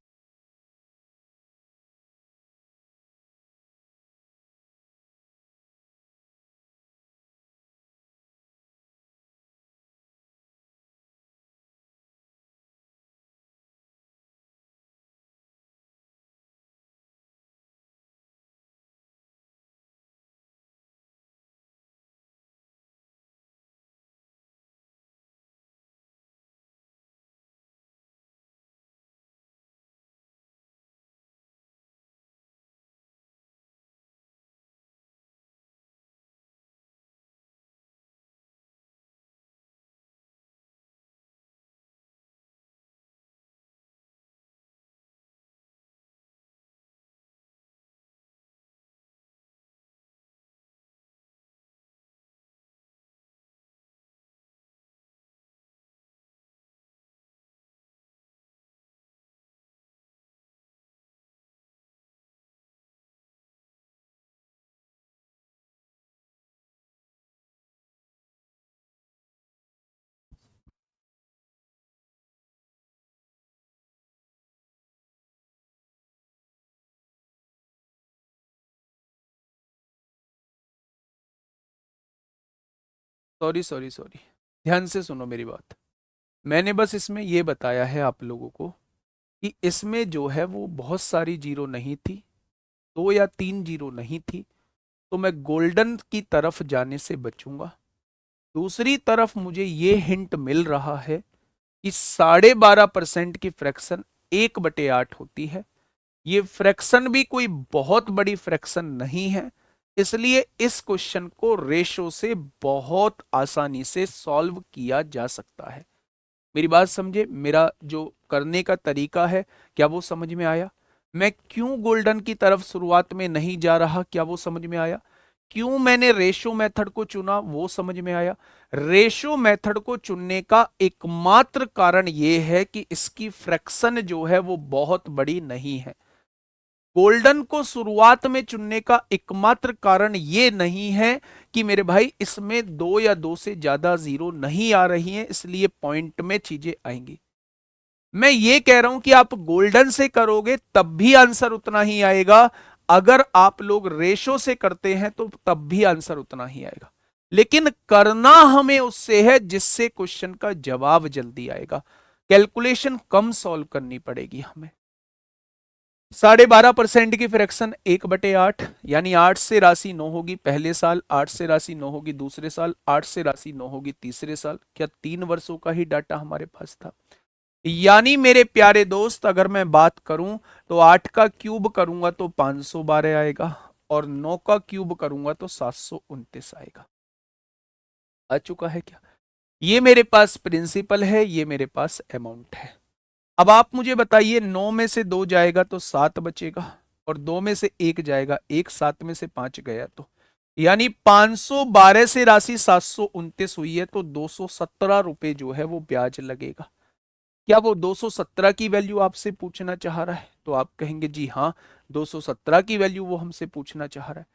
सॉरी सॉरी सॉरी, ध्यान से सुनो मेरी बात। मैंने बस इसमें ये बताया है आप लोगों को कि इसमें जो है वो बहुत सारी जीरो नहीं थी, 2 या 3 जीरो नहीं थी, तो मैं गोल्डन की तरफ जाने से बचूंगा। दूसरी तरफ मुझे ये हिंट मिल रहा है कि 12.5% की फ्रैक्शन 1/8 होती है। ये फ्रैक्शन भी कोई बहुत बड़ी फ्रैक्शन नहीं है, इसलिए इस क्वेश्चन को रेशो से बहुत आसानी से सॉल्व किया जा सकता है। मेरी बात समझे, मेरा जो करने का तरीका है क्या वो समझ में आया? मैं क्यों गोल्डन की तरफ शुरुआत में नहीं जा रहा, क्या वो समझ में आया? क्यों मैंने रेशो मेथड को चुना, वो समझ में आया? रेशो मेथड को चुनने का एकमात्र कारण यह है कि इसकी फ्रैक्शन जो है वो बहुत बड़ी नहीं है। गोल्डन को शुरुआत में चुनने का एकमात्र कारण यह नहीं है कि मेरे भाई इसमें 2 या 2 से ज्यादा जीरो नहीं आ रही हैं, इसलिए पॉइंट में चीजें आएंगी। मैं ये कह रहा हूं कि आप गोल्डन से करोगे तब भी आंसर उतना ही आएगा, अगर आप लोग रेशो से करते हैं तो तब भी आंसर उतना ही आएगा। लेकिन करना हमें उससे है जिससे क्वेश्चन का जवाब जल्दी आएगा, कैलकुलेशन कम सॉल्व करनी पड़ेगी हमें। 12.5% की फ्रैक्शन 1/8, यानी 8 से राशि 9 होगी पहले साल, 8 से राशि 9 होगी दूसरे साल, 8 से राशि 9 होगी तीसरे साल। क्या 3 वर्षों का ही डाटा हमारे पास था? यानी मेरे प्यारे दोस्त, अगर मैं बात करूं तो 8 का क्यूब करूंगा तो 512 आएगा, और 9 का क्यूब करूंगा तो 729 आएगा। आ चुका है क्या? ये मेरे पास प्रिंसिपल है, ये मेरे पास अमाउंट है। अब आप मुझे बताइए, 9 में से 2 जाएगा तो 7 बचेगा, और 2 में से 1 जाएगा, 1 7 में से 5 गया, तो यानी 512 से राशि 729 हुई है, तो 217 रुपए जो है वो ब्याज लगेगा। क्या वो 217 की वैल्यू आपसे पूछना चाह रहा है? तो आप कहेंगे जी हाँ, 217 की वैल्यू वो हमसे पूछना चाह रहा है।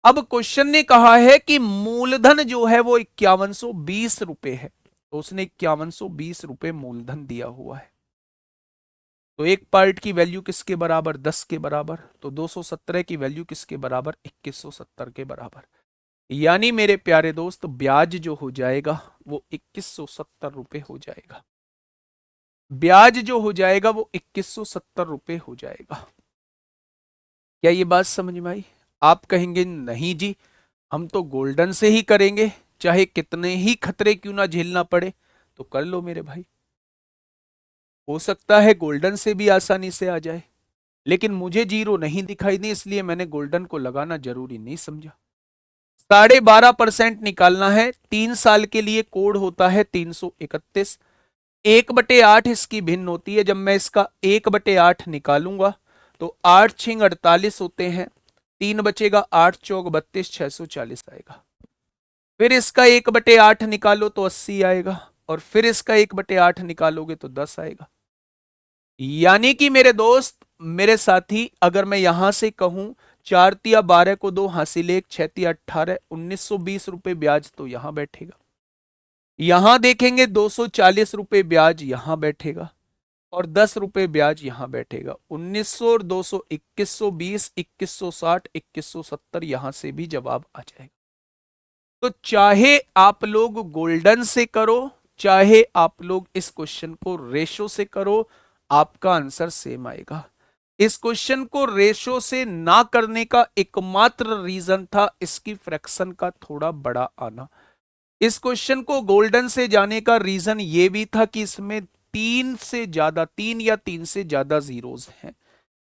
अब क्वेश्चन ने कहा है कि मूलधन जो है वो 5120 रुपए है, तो उसने 5120 रुपए मूलधन दिया हुआ है। तो एक पार्ट की वैल्यू किसके बराबर? 10 के बराबर। तो 217 की वैल्यू किसके बराबर? 2170 के बराबर। यानी मेरे प्यारे दोस्त, ब्याज जो हो जाएगा वो 2170 रुपए हो जाएगा। ब्याज जो हो जाएगा वो 2170 रुपए हो जाएगा। क्या ये बात समझ में आई? आप कहेंगे नहीं जी, हम तो गोल्डन से ही करेंगे, चाहे कितने ही खतरे क्यों ना झेलना पड़े। तो कर लो मेरे भाई, हो सकता है गोल्डन से भी आसानी से आ जाए, लेकिन मुझे जीरो नहीं दिखाई दी, इसलिए मैंने गोल्डन को लगाना जरूरी नहीं समझा। 12.5% निकालना है, 3 साल के लिए कोड होता है 331। 1/8 इसकी भिन्न होती है, जब मैं इसका 1/8 निकालूंगा तो 8×6 = 48 होते हैं, 3 बचेगा, 8×4 = 32, 640 आएगा। फिर इसका 1/8 निकालो तो 80 आएगा, और फिर इसका 1/8 निकालोगे तो 10 आएगा। यानी कि मेरे दोस्त, मेरे साथी, अगर मैं यहां से कहूं 4×3 = 12 को 2 हासिल 1, 6×3 = 18, 1920 रुपए ब्याज तो यहां बैठेगा। यहां देखेंगे 240 रुपए ब्याज यहां बैठेगा, और 10 रुपए ब्याज यहां बैठेगा। 1900 और 200, 2120, 2160, 2170, यहां से भी जवाब आ जाएगा। तो चाहे आप लोग गोल्डन से करो, चाहे आप लोग इस क्वेश्चन को रेशो से करो, आपका आंसर सेम आएगा। इस क्वेश्चन को रेशो से ना करने का एकमात्र रीजन था इसकी फ्रैक्शन का थोड़ा बड़ा आना। इस क्वेश्चन को गोल्डन से जाने का रीजन ये भी था कि इसमें 3 या 3 से ज्यादा जीरोस हैं।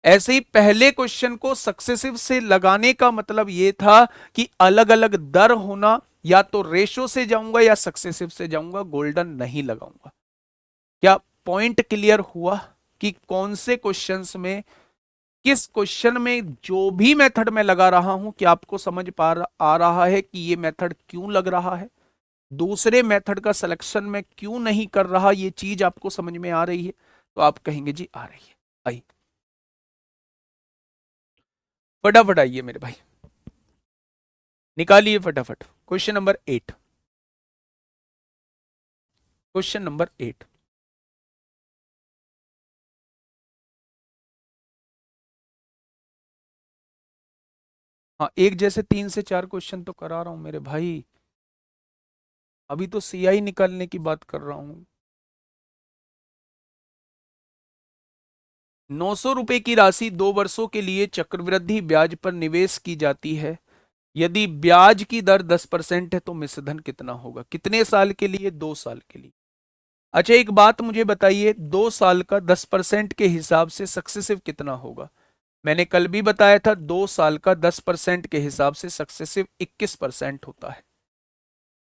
ऐसे ही पहले क्वेश्चन को सक्सेसिव से लगाने का मतलब यह था कि अलग अलग दर होना, या तो रेशो से जाऊंगा या सक्सेसिव से जाऊंगा, गोल्डन नहीं लगाऊंगा। क्या पॉइंट क्लियर हुआ कि कौन से क्वेश्चंस में, किस क्वेश्चन में जो भी मेथड मैं लगा रहा हूं, कि आपको समझ आ रहा है कि ये मेथड क्यों लग रहा है, दूसरे मेथड का सिलेक्शन में क्यों नहीं कर रहा, ये चीज आपको समझ में आ रही है? तो आप कहेंगे जी आ रही है। आई, फटाफट आइए मेरे भाई, निकालिए फटाफट। Question number 8। हाँ, एक जैसे 3 से 4 क्वेश्चन तो करा रहा हूं मेरे भाई, अभी तो सीआई निकालने की बात कर रहा हूं। ₹900 की राशि 2 वर्षों के लिए चक्रवृद्धि ब्याज पर निवेश की जाती है। यदि ब्याज की दर 10% है तो मिश्रधन कितना होगा? कितने साल के लिए? 2 साल के लिए। अच्छा एक बात मुझे बताइए, 2 साल का 10% के हिसाब से सक्सेसिव कितना होगा? मैंने कल भी बताया था 2 साल का 10% के हिसाब से सक्सेसिव 21% होता है।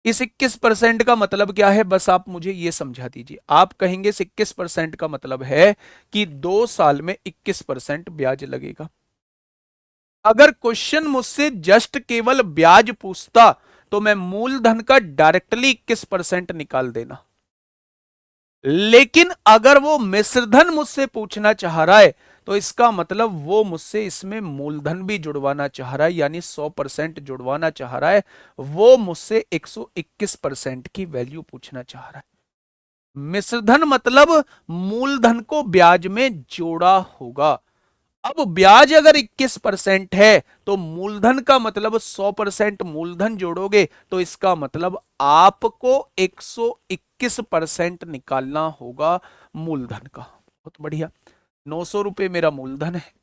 इस 21% का मतलब क्या है, बस आप मुझे ये समझा दीजिए। आप कहेंगे इस 21% का मतलब है कि 2 साल में 21% ब्याज लगेगा। अगर क्वेश्चन मुझसे जस्ट केवल ब्याज पूछता तो मैं मूलधन का डायरेक्टली 21% निकाल देना। लेकिन अगर वो मिश्रधन मुझसे पूछना चाह रहा है तो इसका मतलब वो मुझसे इसमें मूलधन भी जुड़वाना चाह रहा है, यानी 100% जुड़वाना चाह रहा है। वो मुझसे 121% की वैल्यू पूछना चाह रहा है। मिश्रधन मतलब मूलधन को ब्याज में जोड़ा होगा। अब ब्याज अगर 21% है तो मूलधन का मतलब 100% मूलधन जोड़ोगे तो इसका मतलब आपको 121% निकालना होगा मूलधन का। बहुत बढ़िया। ₹900 मेरा मूलधन है,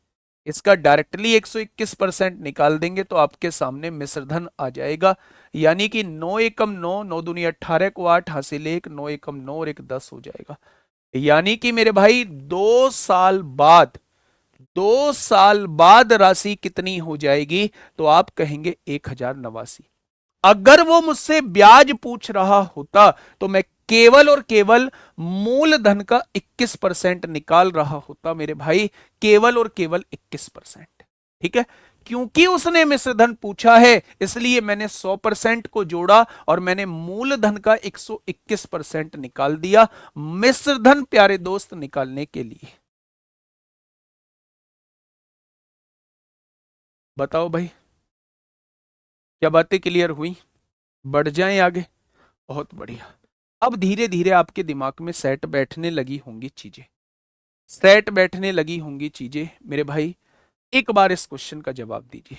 इसका डायरेक्टली 121% निकाल देंगे तो आपके सामने मिश्रधन आ जाएगा। यानी कि 9 एकम 9, 9 दूनी 18 को 8 हासिल 1, 9 एकम 9 और 1 10 हो जाएगा। यानी कि मेरे भाई 2 साल बाद राशि कितनी हो जाएगी? तो आप कहेंगे 1089। अगर वो मुझसे ब्याज पूछ रहा होता तो मैं केवल और केवल मूलधन का 21% निकाल रहा होता मेरे भाई, केवल और केवल 21%। ठीक है, क्योंकि उसने मिश्रधन पूछा है इसलिए मैंने 100% को जोड़ा और मैंने मूलधन का 121% निकाल दिया मिश्रधन प्यारे दोस्त निकालने के लिए। बताओ भाई, क्या बातें क्लियर हुई? बढ़ जाएं आगे। बहुत बढ़िया। अब धीरे धीरे आपके दिमाग में सेट बैठने लगी होंगी चीजें, सेट बैठने लगी होंगी चीजें मेरे भाई। एक बार इस क्वेश्चन का जवाब दीजिए।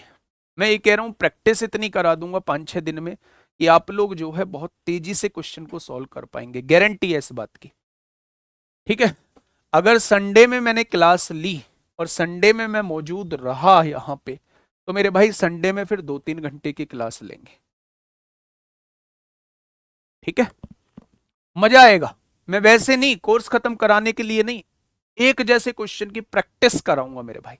मैं ये कह रहा हूं प्रैक्टिस इतनी करा दूंगा 5-6 दिन में कि आप लोग जो है बहुत तेजी से क्वेश्चन को सॉल्व कर पाएंगे, गारंटी है इस बात की। ठीक है, अगर संडे में मैंने क्लास ली और संडे में मैं मौजूद रहा यहां पे तो मेरे भाई संडे में फिर 2-3 घंटे की क्लास लेंगे। ठीक है, मजा आएगा। मैं वैसे नहीं, कोर्स खत्म कराने के लिए नहीं, एक जैसे क्वेश्चन की प्रैक्टिस कराऊंगा मेरे भाई,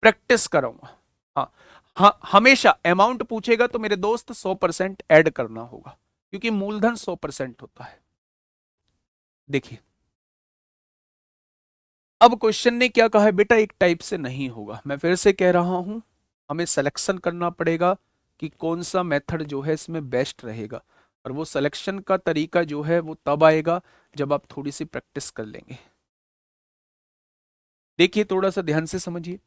प्रैक्टिस कराऊंगा। हाँ हाँ, हमेशा अमाउंट पूछेगा तो मेरे दोस्त 100% ऐड करना होगा क्योंकि मूलधन 100% होता है। देखिए, अब क्वेश्चन ने क्या कहा है बेटा, एक टाइप से नहीं होगा। मैं फिर से कह रहा हूं, हमें सिलेक्शन करना पड़ेगा कि कौन सा मेथड जो है इसमें बेस्ट रहेगा। और वो सिलेक्शन का तरीका जो है वो तब आएगा जब आप थोड़ी सी प्रैक्टिस कर लेंगे। देखिए थोड़ा सा ध्यान से समझिए।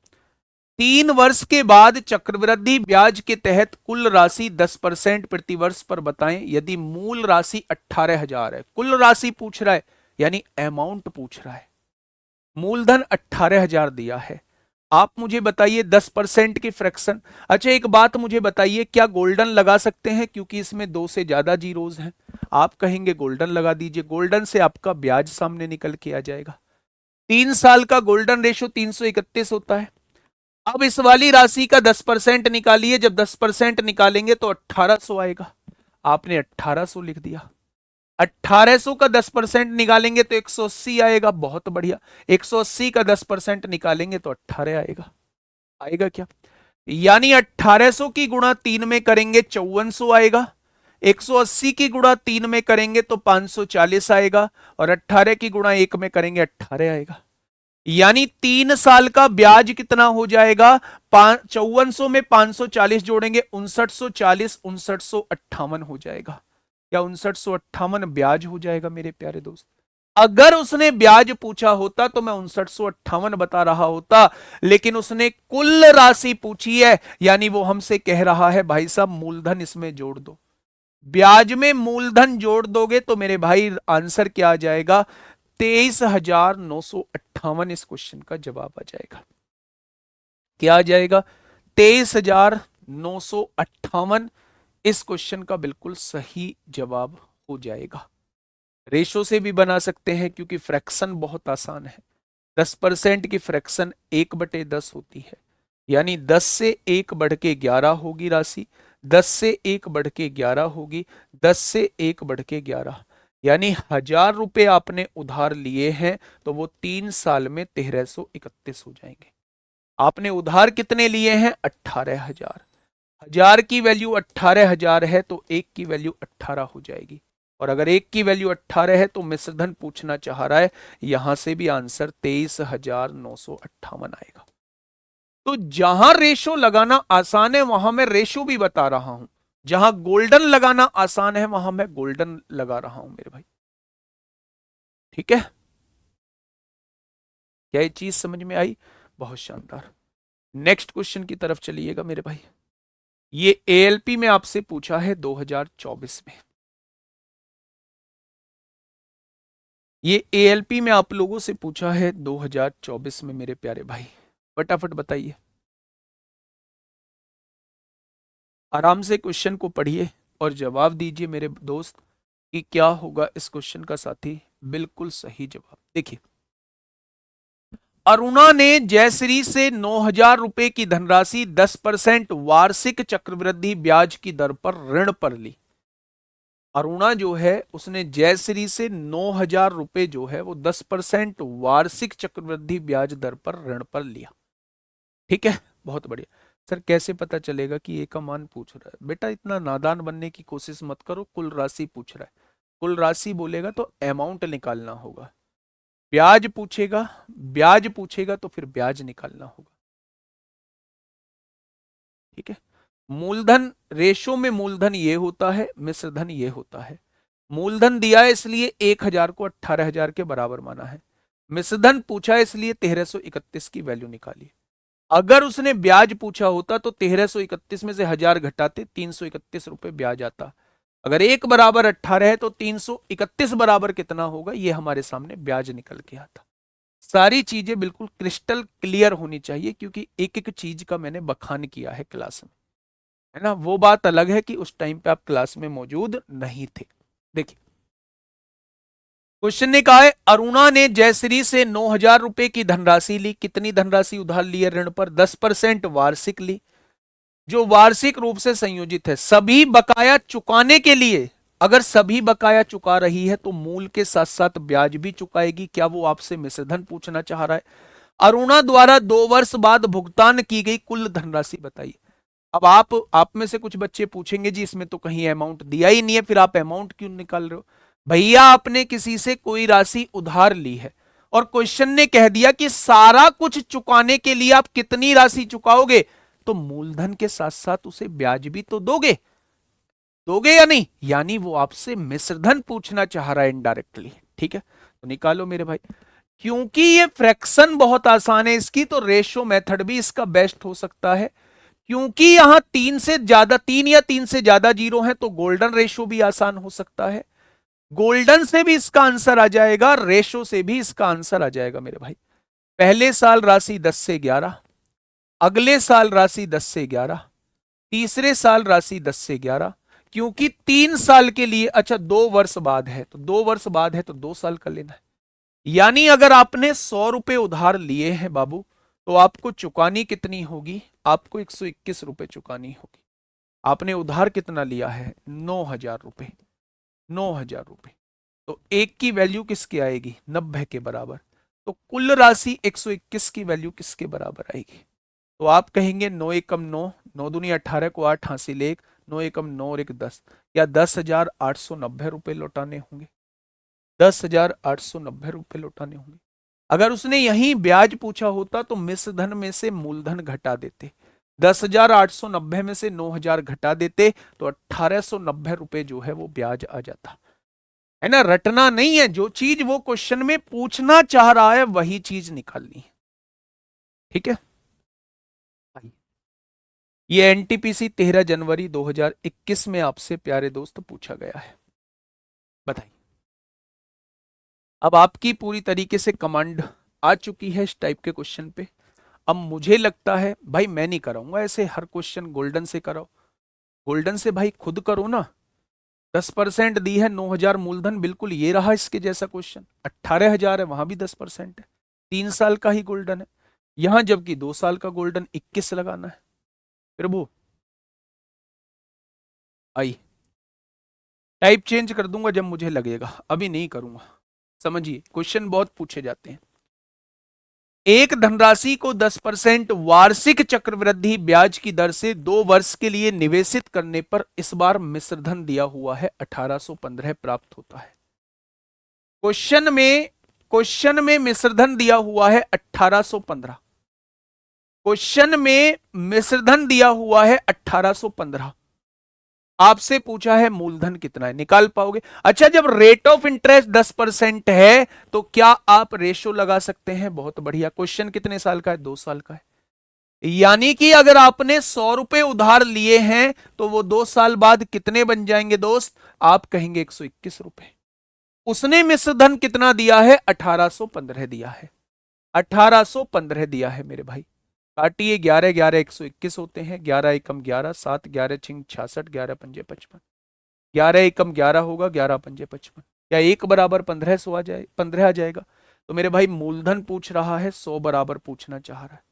3 वर्ष के बाद चक्रवृद्धि ब्याज के तहत कुल राशि 10% प्रतिवर्ष पर बताएं। यदि मूल राशि 18,000 है, कुल राशि पूछ रहा है यानी अमाउंट पूछ रहा है, मूलधन 18,000 दिया है। आप मुझे बताइए 10% की फ्रैक्शन। अच्छा एक बात मुझे बताइए, क्या गोल्डन लगा सकते हैं क्योंकि इसमें 2 से ज्यादा जीरोज हैं? आप कहेंगे गोल्डन लगा दीजिए, गोल्डन से आपका ब्याज सामने निकल के आ जाएगा। 3 साल का गोल्डन रेशो 331 होता है। अब इस वाली राशि का 10% निकालिए, जब 10% निकालेंगे तो 1800 आएगा। आपने 1800 लिख दिया। 1800 का 10% निकालेंगे तो 180 आएगा। बहुत बढ़िया। 180 का 10% निकालेंगे तो 18 आएगा। आएगा क्या? यानी 1800 की गुणा 3 में करेंगे 5400 आएगा। 180 की गुणा 3 में करेंगे तो 540 आएगा और 18 की गुणा 1 में करेंगे 18 आएगा। यानी 3 साल का ब्याज कितना हो जाएगा? 5400 में 540 जोड़ेंगे 5940, 5958 हो जाएगा। या 5958 ब्याज हो जाएगा मेरे प्यारे दोस्त। अगर उसने ब्याज पूछा होता तो मैं 5958 बता रहा होता, लेकिन उसने कुल राशि पूछी है यानी वो हमसे कह रहा है भाई साहब मूलधन इसमें जोड़ दो। ब्याज में मूलधन जोड़ दोगे तो मेरे भाई आंसर क्या आ जाएगा? 23,958 इस क्वेश्चन का जवाब आ जाएगा। क्या आ जाएगा? 23,958 इस क्वेश्चन का बिल्कुल सही जवाब हो जाएगा। रेशो से भी बना सकते हैं क्योंकि फ्रैक्शन बहुत आसान है। 10% की फ्रैक्शन 1/10 होती है, यानी 10 से 1 बढ़ के 11 होगी राशि, 10 से 1 बढ़ के 11 होगी, 10 से 1 बढ़ के 11, यानी 1000 रुपए आपने उधार लिए हैं तो वो 3 साल में 1331 हो जाएंगे। आपने उधार कितने लिए हैं? 18,000। 1000 की वैल्यू 18,000 है तो 1 की वैल्यू 18 हो जाएगी, और अगर 1 की वैल्यू 18 है तो मिश्रधन पूछना चाह रहा है, यहां से भी आंसर 23,958 आएगा। तो जहां रेशो लगाना आसान है वहां मैं रेशो भी बता रहा हूं, जहां गोल्डन लगाना आसान है वहां मैं गोल्डन लगा रहा हूं मेरे भाई। ठीक है, क्या ये चीज समझ में आई? बहुत शानदार। नेक्स्ट क्वेश्चन की तरफ चलिएगा मेरे भाई। ये एएलपी में आपसे पूछा है 2024 में। ये एएलपी में आप लोगों से पूछा है 2024 में मेरे प्यारे भाई, फटाफट बताइए। आराम से क्वेश्चन को पढ़िए और जवाब दीजिए मेरे दोस्त कि क्या होगा इस क्वेश्चन का साथी बिल्कुल सही जवाब। देखिए, अरुणा ने जयश्री से 9,000 रुपए की धनराशि 10% वार्षिक चक्रवृद्धि ब्याज की दर पर ऋण पर ली। अरुणा जो है उसने जयश्री से 9,000 रुपए जो है वो 10% वार्षिक चक्रवृद्धि ब्याज दर पर ऋण पर लिया। ठीक है, बहुत बढ़िया। सर कैसे पता चलेगा कि ए का मान पूछ रहा है? बेटा इतना नादान बनने की कोशिश मत करो, कुल राशि पूछ रहा है। कुल राशि बोलेगा तो अमाउंट निकालना होगा, ब्याज पूछेगा, ब्याज पूछेगा तो फिर ब्याज निकालना होगा। ठीक है, मूलधन रेशो में मूलधन ये होता है, मिश्रधन ये होता है। मूलधन दिया है इसलिए 1,000 को 18,000 के बराबर माना है, मिश्रधन पूछा है इसलिए 1331 की वैल्यू निकाली। अगर उसने ब्याज पूछा होता तो 1331 में से 1000 घटाते 331 रुपए ब्याज आता। अगर 1 बराबर 18 है तो 331 बराबर कितना होगा, ये हमारे सामने ब्याज निकल के आता। सारी चीजें बिल्कुल क्रिस्टल क्लियर होनी चाहिए, क्योंकि एक एक चीज का मैंने बखान किया है क्लास में, है ना। वो बात अलग है कि उस टाइम पे आप क्लास में मौजूद नहीं थे। देखिए, क्वेश्चन ने कहा है अरुणा ने जयश्री से 9,000 रुपए की धनराशि ली। कितनी धनराशि उधार ली है ऋण पर? 10% वार्षिक ली, जो वार्षिक रूप से संयोजित है। सभी बकाया चुकाने के लिए, अगर सभी बकाया चुका रही है तो मूल के साथ साथ ब्याज भी चुकाएगी। क्या वो आपसे मिश्रधन पूछना चाह रहा है? अरुणा द्वारा 2 वर्ष बाद भुगतान की गई कुल धनराशि बताइए। अब आप में से कुछ बच्चे पूछेंगे जी इसमें तो कहीं अमाउंट दिया ही नहीं है, फिर आप अमाउंट क्यों निकाल रहे हो? भैया आपने किसी से कोई राशि उधार ली है और क्वेश्चन ने कह दिया कि सारा कुछ चुकाने के लिए आप कितनी राशि चुकाओगे, तो मूलधन के साथ साथ उसे ब्याज भी तो दोगे, दोगे या नहीं? यानी वो आपसे मिश्रधन पूछना चाह रहा है इनडायरेक्टली। ठीक है, तो निकालो मेरे भाई। क्योंकि ये फ्रैक्शन बहुत आसान है इसकी, तो रेशो मेथड भी इसका बेस्ट हो सकता है। क्योंकि यहां 3 या 3 से ज्यादा जीरो है तो गोल्डन रेशो भी आसान हो सकता है। गोल्डन से भी इसका आंसर आ जाएगा, रेशो से भी इसका आंसर आ जाएगा मेरे भाई। पहले साल राशि 10 से 11, अगले साल राशि 10 से 11, तीसरे साल राशि 10 से 11। क्योंकि 3 साल के लिए, अच्छा 2 वर्ष बाद है तो 2 वर्ष बाद है तो 2 साल का लेना है। यानी अगर आपने 100 रुपए उधार लिए हैं बाबू, तो आपको चुकानी कितनी होगी? आपको 121 रुपए चुकानी होगी। आपने उधार कितना लिया है? 9,000 रुपए। 9,000 रुपए, तो एक की वैल्यू किसकी आएगी? 90 के बराबर। तो कुल राशि 121 की वैल्यू किसके बराबर आएगी? तो आप कहेंगे 9 एकम 9, 9 दूनी 18 को 8 हासिल 1, 9 एकम 9 और 1 10, या 10,890 रुपए लौटाने होंगे। 10,890 रुपए लौटाने होंगे। अगर उसने यही ब्याज पूछा होता तो मिश्रधन में से मूलधन घटा देते, 10,890 में से 9,000 घटा देते तो 1,890 रुपए जो है वो ब्याज आ जाता, है ना। रटना नहीं है, जो चीज वो क्वेश्चन में पूछना चाह रहा है वही चीज निकालनी है। ठीक है, ये एनटीपीसी 13 जनवरी 2021 में आपसे प्यारे दोस्त पूछा गया है। बताइए, अब आपकी पूरी तरीके से कमांड आ चुकी है इस टाइप के क्वेश्चन पे। अब मुझे लगता है भाई मैं नहीं कराऊंगा ऐसे हर क्वेश्चन गोल्डन से कराओ, गोल्डन से भाई खुद करो ना। 10% दी है, 9,000 मूलधन, बिल्कुल ये रहा इसके जैसा क्वेश्चन। 18,000 है, वहां भी 10% है। 3 साल का ही गोल्डन है, यहां जबकि 2 साल का गोल्डन 21 लगाना है। प्रभु आई, टाइप चेंज कर दूंगा जब मुझे लगेगा, अभी नहीं करूंगा। समझिए, क्वेश्चन बहुत पूछे जाते हैं। एक धनराशि को 10% वार्षिक चक्रवृद्धि ब्याज की दर से 2 वर्ष के लिए निवेशित करने पर इस बार मिश्रधन दिया हुआ है 1815 प्राप्त होता है। क्वेश्चन में मिश्रधन दिया हुआ है 1815। क्वेश्चन में मिश्रधन दिया हुआ है 1815। आपसे पूछा है मूलधन कितना है, निकाल पाओगे? अच्छा, जब रेट ऑफ इंटरेस्ट 10% है तो क्या आप रेशो लगा सकते हैं? बहुत बढ़िया। क्वेश्चन कितने साल का है? 2 साल का है। यानी कि अगर आपने 100 रुपए उधार लिए हैं तो वो 2 साल बाद कितने बन जाएंगे दोस्त? आप कहेंगे 121 रुपए। उसने मिश्रधन कितना दिया है? 1815 दिया है। 1815 दिया है मेरे भाई। काटिए, 11 11 121 होते हैं, 11 एकम 11, 7 11 छिंग 66, 11 पंजे 55, 11 एकम 11 होगा, 11 पंजे 55। क्या 1 बराबर 1500 आ जाए, 15 आ जाएगा? तो मेरे भाई मूलधन पूछ रहा है, 100 बराबर पूछना चाह रहा है।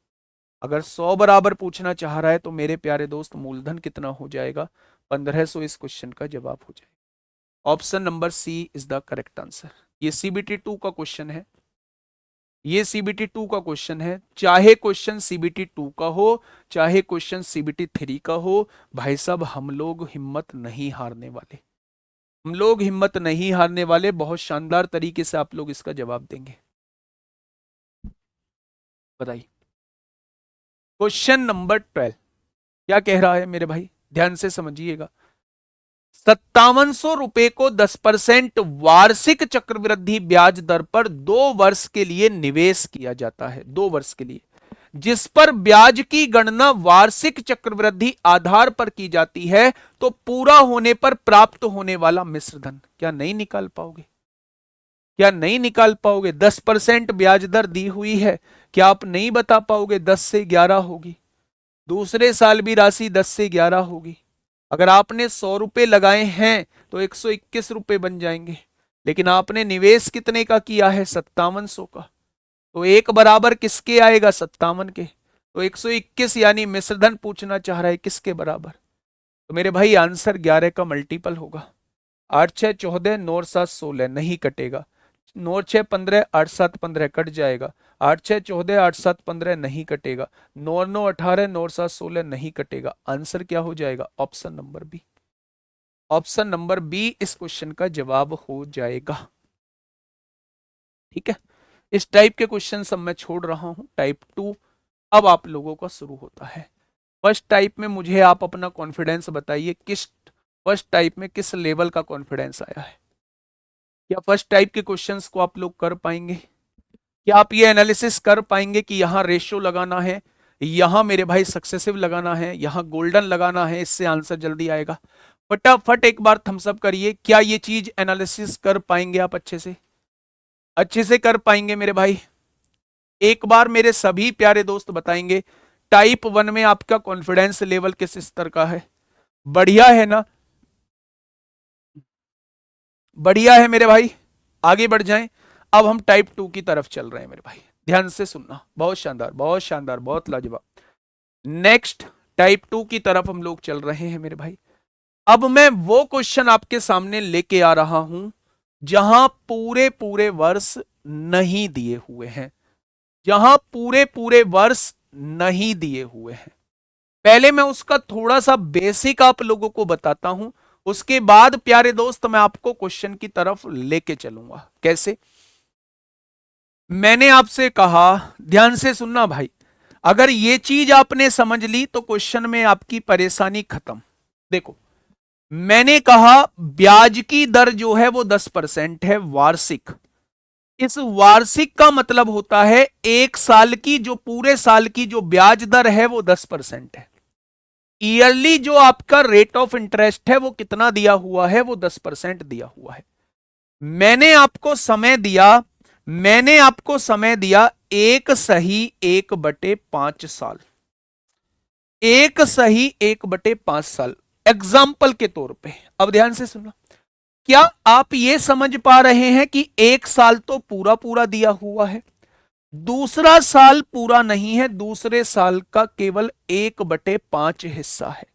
अगर 100 बराबर पूछना चाह रहा है तो मेरे प्यारे दोस्त मूलधन कितना हो जाएगा? 1500 इस क्वेश्चन का जवाब हो जाएगा। Option number C is the correct answer. ये सीबीटी 2 का क्वेश्चन है, ये सीबीटी 2 का क्वेश्चन है। चाहे क्वेश्चन सीबीटी 2 का हो, चाहे क्वेश्चन सीबीटी 3 का हो, भाई साहब हम लोग हिम्मत नहीं हारने वाले। हम लोग हिम्मत नहीं हारने वाले। बहुत शानदार तरीके से आप लोग इसका जवाब देंगे। बताइए, क्वेश्चन नंबर 12 क्या कह रहा है मेरे भाई? ध्यान से समझिएगा। 5700 रुपए को 10% वार्षिक चक्रवृद्धि ब्याज दर पर 2 वर्ष के लिए निवेश किया जाता है, 2 वर्ष के लिए, जिस पर ब्याज की गणना वार्षिक चक्रवृद्धि आधार पर की जाती है, तो पूरा होने पर प्राप्त होने वाला मिश्रधन क्या नहीं निकाल पाओगे? क्या नहीं निकाल पाओगे? 10% ब्याज दर दी हुई है, क्या आप नहीं बता पाओगे? 10 से 11 होगी, दूसरे साल भी राशि 10 से 11 होगी। अगर आपने 100 रुपए लगाए हैं तो 121 रुपए बन जाएंगे, लेकिन आपने निवेश कितने का किया है? 5700 का। तो 1 बराबर किसके आएगा? 57 के। तो 121 यानी मिश्रधन पूछना चाह रहा है किसके बराबर? तो मेरे भाई आंसर 11 का मल्टीपल होगा। 8 6 14, 9 7 16 नहीं कटेगा। 9 6 15, 8 7 15 कट जाएगा। 8 6 14, 8 7 15 नहीं कटेगा। 9 9 18, 9 7 16 नहीं कटेगा। आंसर क्या हो जाएगा? Option number B. Option number B इस क्वेश्चन का जवाब हो जाएगा। ठीक है, इस टाइप के क्वेश्चन सब मैं छोड़ रहा हूं। टाइप 2 अब आप लोगों का शुरू होता है। फर्स्ट टाइप में मुझे आप अपना कॉन्फिडेंस बताइए, किस फर्स्ट टाइप में किस लेवल का कॉन्फिडेंस आया है? क्या फर्स्ट टाइप के क्वेश्चंस को आप लोग कर पाएंगे? क्या आप ये एनालिसिस कर पाएंगे कि यहां रेशियो लगाना है, यहां मेरे भाई सक्सेसिव लगाना है, यहां गोल्डन लगाना है, इससे आंसर जल्दी आएगा? फटाफट एक बार थम्स अप करिए। क्या ये चीज एनालिसिस कर पाएंगे आप? अच्छे से, अच्छे से कर पाएंगे मेरे भाई? एक बार मेरे सभी प्यारे दोस्त बताएंगे, टाइप 1 में आपका कॉन्फिडेंस लेवल किस स्तर का है? बढ़िया है ना? बढ़िया है मेरे भाई, आगे बढ़ जाएं। अब हम टाइप 2 की तरफ चल रहे हैं मेरे भाई, ध्यान से सुनना। बहुत शानदार, बहुत शानदार, बहुत लाजवाब। नेक्स्ट टाइप 2 की तरफ हम लोग चल रहे हैं मेरे भाई। अब मैं वो क्वेश्चन आपके सामने लेके आ रहा हूं जहां पूरे पूरे वर्ष नहीं दिए हुए हैं, जहां पूरे पूरे वर्ष नहीं दिए हुए हैं। पहले मैं उसका थोड़ा सा बेसिक आप लोगों को बताता हूं, उसके बाद प्यारे दोस्त मैं आपको क्वेश्चन की तरफ लेके चलूंगा। कैसे? मैंने आपसे कहा, ध्यान से सुनना भाई, अगर ये चीज आपने समझ ली तो क्वेश्चन में आपकी परेशानी खत्म। देखो, मैंने कहा ब्याज की दर जो है वो 10% है वार्षिक। इस वार्षिक का मतलब होता है 1 साल की, जो पूरे साल की जो ब्याज दर है वो 10% है। ईयरली जो आपका रेट ऑफ इंटरेस्ट है वो कितना दिया हुआ है? वो 10% दिया हुआ है। मैंने आपको समय दिया, मैंने आपको समय दिया 1/1/5 साल। 1/1/5 साल एग्जाम्पल के तौर पे। अब ध्यान से सुनो, क्या आप ये समझ पा रहे हैं कि 1 साल तो पूरा पूरा दिया हुआ है, दूसरा साल पूरा नहीं है, दूसरे साल का केवल 1/5 हिस्सा है।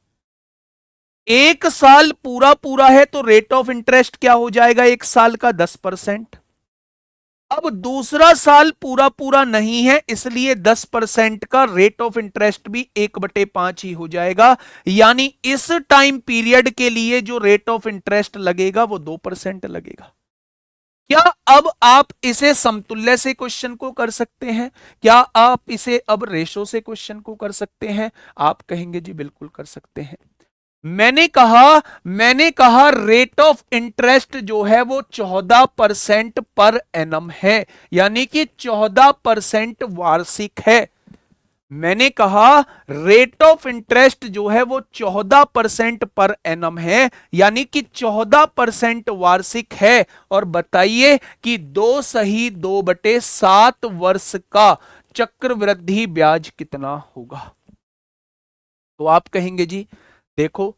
एक साल पूरा पूरा है तो रेट ऑफ इंटरेस्ट क्या हो जाएगा, एक साल का 10%। अब दूसरा साल पूरा पूरा नहीं है, इसलिए 10% का रेट ऑफ इंटरेस्ट भी 1/5 ही हो जाएगा। यानी इस टाइम पीरियड के लिए जो रेट ऑफ इंटरेस्ट लगेगा वो 2% लगेगा। क्या अब आप इसे समतुल्य से क्वेश्चन को कर सकते हैं? क्या आप इसे अब रेशो से क्वेश्चन को कर सकते हैं? आप कहेंगे जी बिल्कुल कर सकते हैं। मैंने कहा रेट ऑफ इंटरेस्ट जो है वो 14% पर एनम है, यानी कि 14% वार्षिक है। मैंने कहा रेट ऑफ इंटरेस्ट जो है वो 14% पर एनम है, यानी कि 14% वार्षिक है। और बताइए कि 2 - 2/7 वर्ष का चक्रवृद्धि ब्याज कितना होगा? तो आप कहेंगे जी देखो,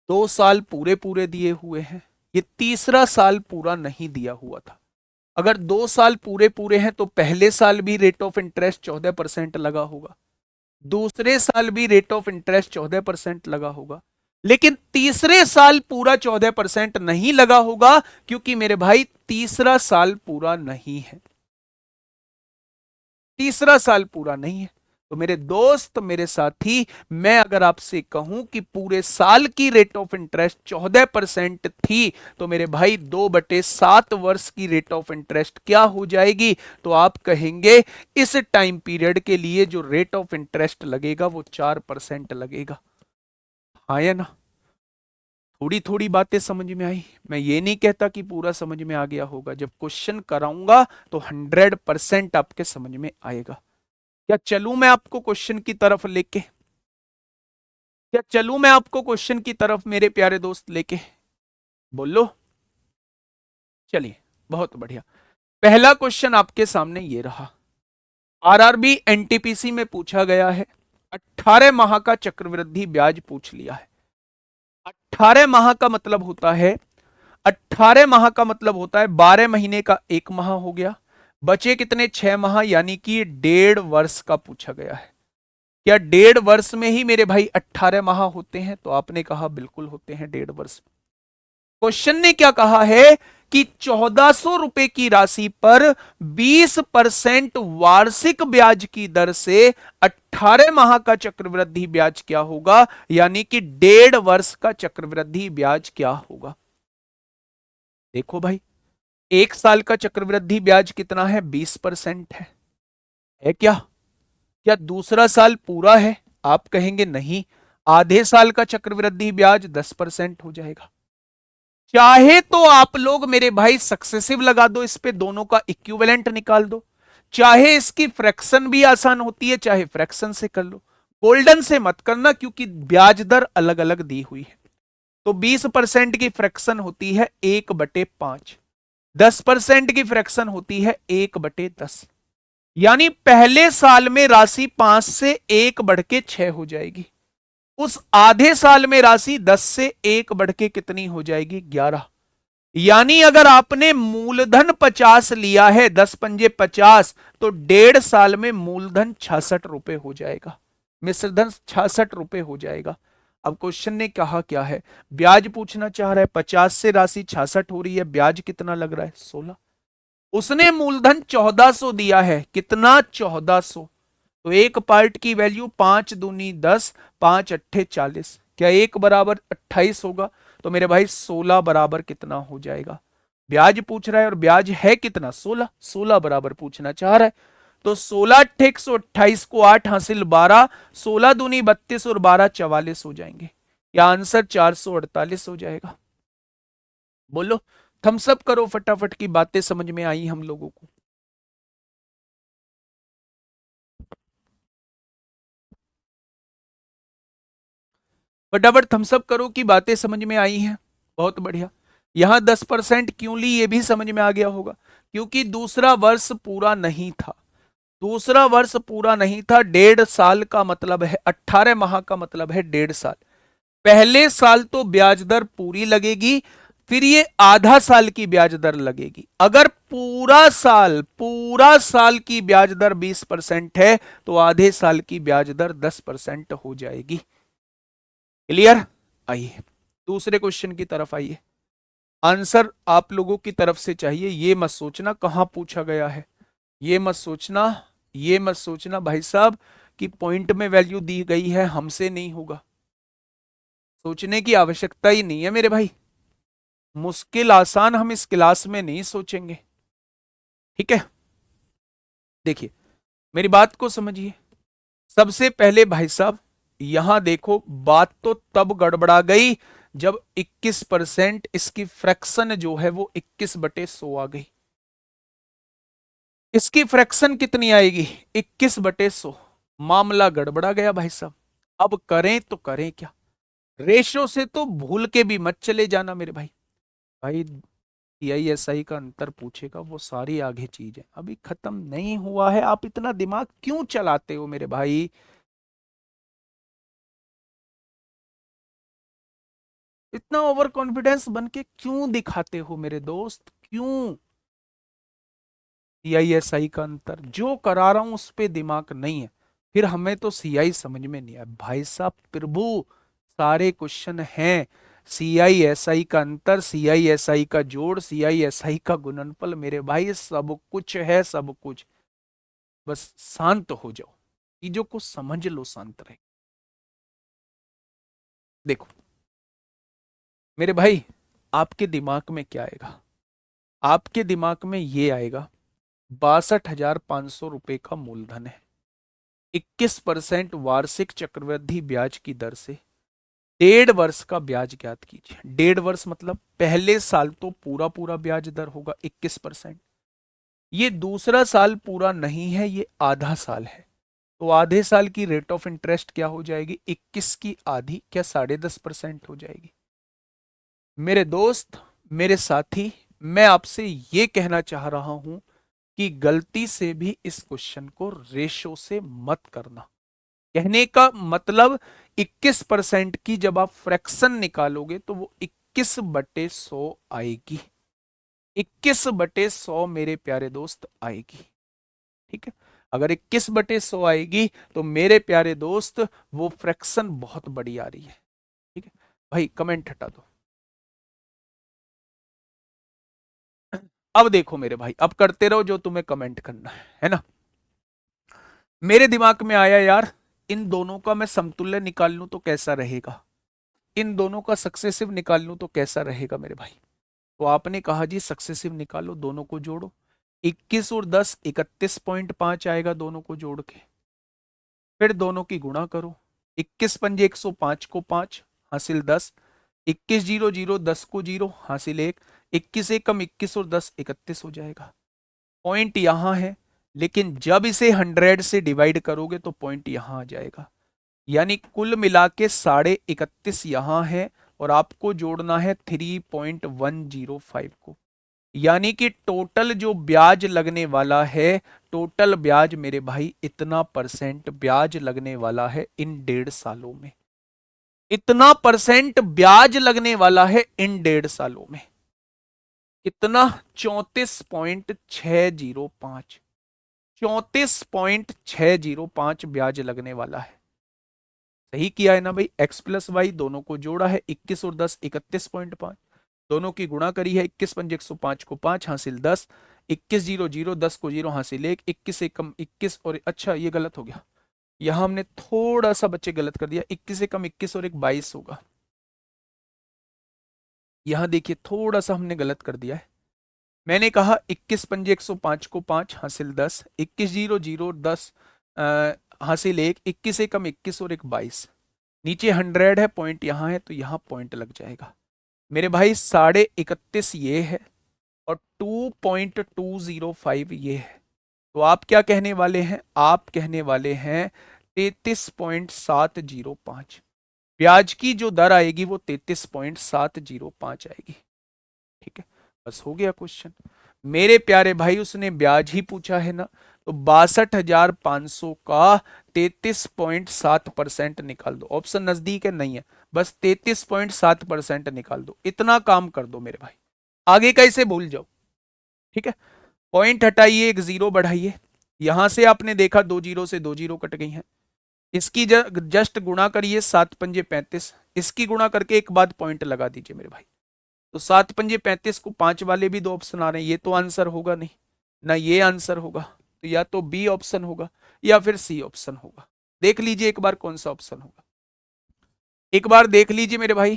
2 साल पूरे पूरे दिए हुए हैं, ये तीसरा साल पूरा नहीं दिया हुआ था। अगर 2 साल पूरे पूरे हैं तो पहले साल भी रेट ऑफ इंटरेस्ट 14% लगा होगा, दूसरे साल भी रेट ऑफ इंटरेस्ट 14% लगा होगा, लेकिन तीसरे साल पूरा 14% नहीं लगा होगा, क्योंकि मेरे भाई तीसरा साल पूरा नहीं है, तीसरा साल पूरा नहीं है। तो मेरे दोस्त, मेरे साथी, मैं अगर आपसे कहूं कि पूरे साल की रेट ऑफ इंटरेस्ट 14% थी, तो मेरे भाई 2/7 वर्ष की रेट ऑफ इंटरेस्ट क्या हो जाएगी? तो आप कहेंगे इस टाइम पीरियड के लिए जो रेट ऑफ इंटरेस्ट लगेगा वो 4% लगेगा। हाँ या ना? थोड़ी थोड़ी बातें समझ में आई। मैं ये नहीं कहता कि पूरा समझ में आ गया होगा, जब क्वेश्चन कराऊंगा तो 100% आपके समझ में आएगा। क्या चलूं मैं आपको क्वेश्चन की तरफ लेके? क्या चलूं मैं आपको क्वेश्चन की तरफ मेरे प्यारे दोस्त लेके? बोलो। चलिए, बहुत बढ़िया। पहला क्वेश्चन आपके सामने ये रहा। आरआरबी एनटीपीसी में पूछा गया है, 18 माह का चक्रवृद्धि ब्याज पूछ लिया है। 18 माह का मतलब होता है, 18 माह का मतलब होता है 12 महीने का एक माह हो गया, बचे कितने, 6 माह, यानी कि 1.5 वर्ष का पूछा गया है। क्या 1.5 वर्ष में ही मेरे भाई 18 माह होते हैं? तो आपने कहा बिल्कुल होते हैं 1.5 वर्ष। क्वेश्चन ने क्या कहा है कि 1400 रुपए की राशि पर 20% वार्षिक ब्याज की दर से 18 माह का चक्रवृद्धि ब्याज क्या होगा, यानी कि 1.5 वर्ष का चक्रवृद्धि ब्याज क्या होगा? देखो भाई, एक साल का चक्रवृद्धि ब्याज कितना है, 20% है क्या? क्या दूसरा साल पूरा है? आप कहेंगे नहीं, आधे साल का चक्रवृद्धि ब्याज 10% हो जाएगा। चाहे तो आप लोग मेरे भाई सक्सेसिव लगा दो, इस पे दोनों का इक्विवेलेंट निकाल दो, चाहे इसकी फ्रैक्शन भी आसान होती है, चाहे फ्रैक्शन से कर लो। गोल्डन से मत करना, क्योंकि ब्याज दर अलग अलग दी हुई है। तो 20% की फ्रैक्शन होती है 1/5, 10% की फ्रैक्शन होती है 1/10, यानी पहले साल में राशि 5 से 1 बढ़ के 6 हो जाएगी। उस आधे साल में राशि 10 से 1 बढ़ के कितनी हो जाएगी, 11। यानी अगर आपने मूलधन 50 लिया है, 10×5 = 50, तो 1.5 साल में मूलधन 66 रुपए हो जाएगा, मिश्रधन 66 रुपए हो जाएगा। अब क्वेश्चन ने कहा क्या है, ब्याज पूछना चाह रहा है, 50 से राशि 66 हो रही है, ब्याज कितना लग रहा है, 16। उसने मूलधन 1400 दिया है, कितना, 1400। तो एक पार्ट की वैल्यू 5 दूनी 10, 5 अट्ठे 40, क्या 1 बराबर 28 होगा? तो मेरे भाई 16 बराबर कितना हो जाएगा? ब्याज पूछ रहा है और ब्याज है कितना, 16, 16 बराबर पूछना चाह रहा है। तो 16 अट्ठे 128 को 8 हासिल 12, 16 दूनी 32 और 12 44 हो जाएंगे, या आंसर 448 हो जाएगा। बोलो, थम्सअप करो फटाफट, की बातें समझ में आई हम लोगों को? फटाफट थम्सअप करो कि बातें समझ में आई हैं। बहुत बढ़िया। यहां 10% क्यों ली ये भी समझ में आ गया होगा, क्योंकि दूसरा वर्ष पूरा नहीं था। दूसरा वर्ष पूरा नहीं था, 1.5 साल का मतलब है, 18 माह का मतलब है 1.5 साल। पहले साल तो ब्याज दर पूरी लगेगी, फिर ये आधा साल की ब्याज दर लगेगी। अगर पूरा साल की ब्याज दर 20% है, तो आधे साल की ब्याज दर 10% हो जाएगी। क्लियर? आइए दूसरे क्वेश्चन की तरफ आइए। आंसर आप लोगों की तरफ से चाहिए, ये मत सोचना कहां पूछा गया है, ये मत सोचना, ये मत सोचना भाई साहब कि पॉइंट में वैल्यू दी गई है, हमसे नहीं होगा। सोचने की आवश्यकता ही नहीं है मेरे भाई। मुश्किल आसान हम इस क्लास में नहीं सोचेंगे। ठीक है, देखिए मेरी बात को समझिए। सबसे पहले भाई साहब यहां देखो, बात तो तब गड़बड़ा गई जब 21% इसकी फ्रैक्शन जो है वो 21/100 आ गई। इसकी फ्रैक्शन कितनी आएगी? 21/100। मामला गड़बड़ा गया भाई साहब। अब करें तो करें क्या? रेशो से तो भूल के भी मत चले जाना मेरे भाई। भाई सीआईएसआई का अंतर पूछेगा, वो सारी आगे चीज है, अभी खत्म नहीं हुआ है। आप इतना दिमाग क्यों चलाते हो मेरे भाई? इतना ओवर कॉन्फिडेंस बन के क्यों दिखाते हो मेरे दोस्त, क्यों? सीआईएसआई का अंतर जो करा रहा हूं उस पे दिमाग नहीं है, फिर हमें तो सीआई समझ में नहीं आया भाई साहब। प्रभु सारे क्वेश्चन हैं, सीआईएसआई का अंतर, सीआईएसआई का जोड़, सीआईएसआई का गुणनफल, मेरे भाई सब कुछ है, सब कुछ। बस शांत हो जाओ, चीजों को समझ लो, शांत रहे। देखो मेरे भाई, आपके दिमाग में क्या आएगा? आपके दिमाग में ये आएगा 62,500 रुपए का मूलधन है, 21% वार्षिक चक्रवृद्धि ब्याज की दर से 1.5 वर्ष का ब्याज ज्ञात कीजिए। 1.5 वर्ष मतलब पहले साल तो पूरा पूरा ब्याज दर होगा 21%। ये दूसरा साल पूरा नहीं है, ये आधा साल है, तो आधे साल की रेट ऑफ इंटरेस्ट क्या हो जाएगी? 21 की आधी, क्या 10.5% हो जाएगी? मेरे दोस्त, मेरे साथी, मैं आपसे ये कहना चाह रहा हूं कि गलती से भी इस क्वेश्चन को रेशो से मत करना। कहने का मतलब 21% की जब आप फ्रैक्शन निकालोगे तो वो 21/100 आएगी। 21/100 मेरे प्यारे दोस्त आएगी। ठीक है, अगर 21/100 आएगी तो मेरे प्यारे दोस्त वो फ्रैक्शन बहुत बड़ी आ रही है। ठीक है भाई, कमेंट हटा दो। अब देखो मेरे भाई, अब करते रहो जो तुम्हें कमेंट करना है ना। मेरे दिमाग में आया यार, इन दोनों का मैं समतुल्य निकाल लूं तो कैसा रहेगा, इन दोनों का सक्सेसिव निकाल लूं तो कैसा रहेगा मेरे भाई। तो आपने कहा जी सक्सेसिव निकालो, दोनों को जोड़ो। 21 और 10 31.5 आएगा दोनों को जोड़ के। फिर दोनों की गुणा करो, 21 पंजे 105 को 5 हासिल 10, 21 0 0 10 को 0 हासिल 1, 21 एक कम 21 और 10 31 हो जाएगा। पॉइंट यहां है, लेकिन जब इसे 100 से डिवाइड करोगे तो पॉइंट यहां आ जाएगा। यानी कुल मिला के 31.5 यहां है और आपको जोड़ना है 3.105 को। यानी कि टोटल जो ब्याज लगने वाला है, टोटल ब्याज मेरे भाई इतना परसेंट ब्याज लगने वाला है इन 1.5 सालों में। इतना परसेंट ब्याज लगने वाला है इन 1.5 सालों में। कितना? 34.605। 34.605 ब्याज लगने वाला है। सही किया है ना भाई? एक्स प्लस वाई दोनों को जोड़ा है, 21 और 10 31.5, दोनों की गुणा करी है, 21 पंजे 105 को 5 हासिल 10, 21 0 0 10 को 0 हासिल 1, 21 से कम 21 और अच्छा ये गलत हो गया, यहां हमने थोड़ा सा बच्चे गलत कर दिया, 21 से कम 21 और एक 22 होगा। यहां देखिए थोड़ा सा हमने गलत कर दिया है। मैंने कहा 21 पंजे 105 को 5 हासिल 10, 21 0 0 10 हासिल 1, 21 से कम 21 और एक 22, नीचे 100 है, पॉइंट यहां है तो यहां पॉइंट लग जाएगा मेरे भाई। 31.5 ये है और 2.205 ये है। तो आप क्या कहने वाले हैं? आप कहने वाले हैं 33.705। ब्याज की जो दर आएगी वो 33.705 आएगी। ठीक है, बस हो गया क्वेश्चन मेरे प्यारे भाई। उसने ब्याज ही पूछा है ना, तो 62,500 का 33.7% निकाल दो। ऑप्शन नजदीक है, नहीं है, बस 33.7% निकाल दो। इतना काम कर दो मेरे भाई, आगे कैसे भूल जाओ। ठीक है, पॉइंट हटाइए, एक जीरो बढ़ाइए। यहां से आपने देखा दो जीरो से दो जीरो कट गई हैं। इसकी जस्ट गुणा करिए, 7 पंजे 35। इसकी गुणा करके एक बाद पॉइंट लगा दीजिए मेरे भाई। तो 7 पंजे 35 को 5 वाले भी दो ऑप्शन आ रहे हैं, ये तो आंसर होगा नहीं, ना ये आंसर होगा। तो या तो बी ऑप्शन होगा या फिर सी ऑप्शन होगा। देख लीजिए एक बार कौन सा ऑप्शन होगा, एक बार देख लीजिए मेरे भाई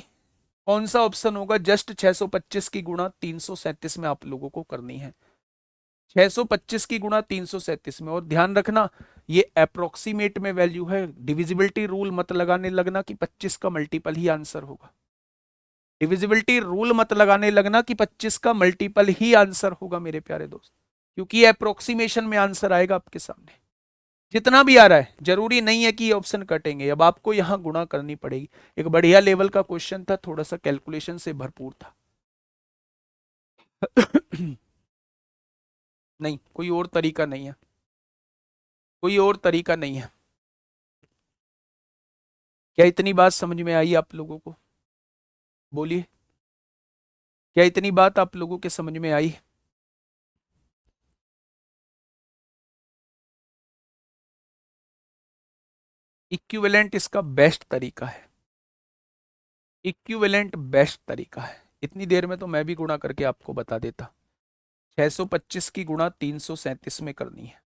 कौन सा ऑप्शन होगा। जस्ट 625 की गुणा 337 में आप लोगों को करनी है। 625 की गुणा 337 में। और ध्यान रखना ये अप्रोक्सीमेट में वैल्यू है, डिविजिबिलिटी रूल मत लगाने लगना कि 25 का मल्टीपल ही आंसर होगा। डिविजिबिलिटी रूल मत लगाने लगना कि 25 का मल्टीपल ही आंसर होगा मेरे प्यारे दोस्त, क्योंकि अप्रोक्सीमेशन में आंसर आएगा आपके सामने। जितना भी आ रहा है जरूरी नहीं है कि ये ऑप्शन कटेंगे, अब आपको यहां गुणा करनी पड़ेगी। एक बढ़िया लेवल का क्वेश्चन था, थोड़ा सा कैलकुलेशन से भरपूर था। नहीं, कोई और तरीका नहीं है, कोई और तरीका नहीं है। क्या इतनी बात समझ में आई आप लोगों को? बोलिए, क्या इतनी बात आप लोगों के समझ में आई? इक्विवेलेंट इसका बेस्ट तरीका है, इक्विवेलेंट बेस्ट तरीका है। इतनी देर में तो मैं भी गुणा करके आपको बता देता। 625 की गुणा 337 में करनी है।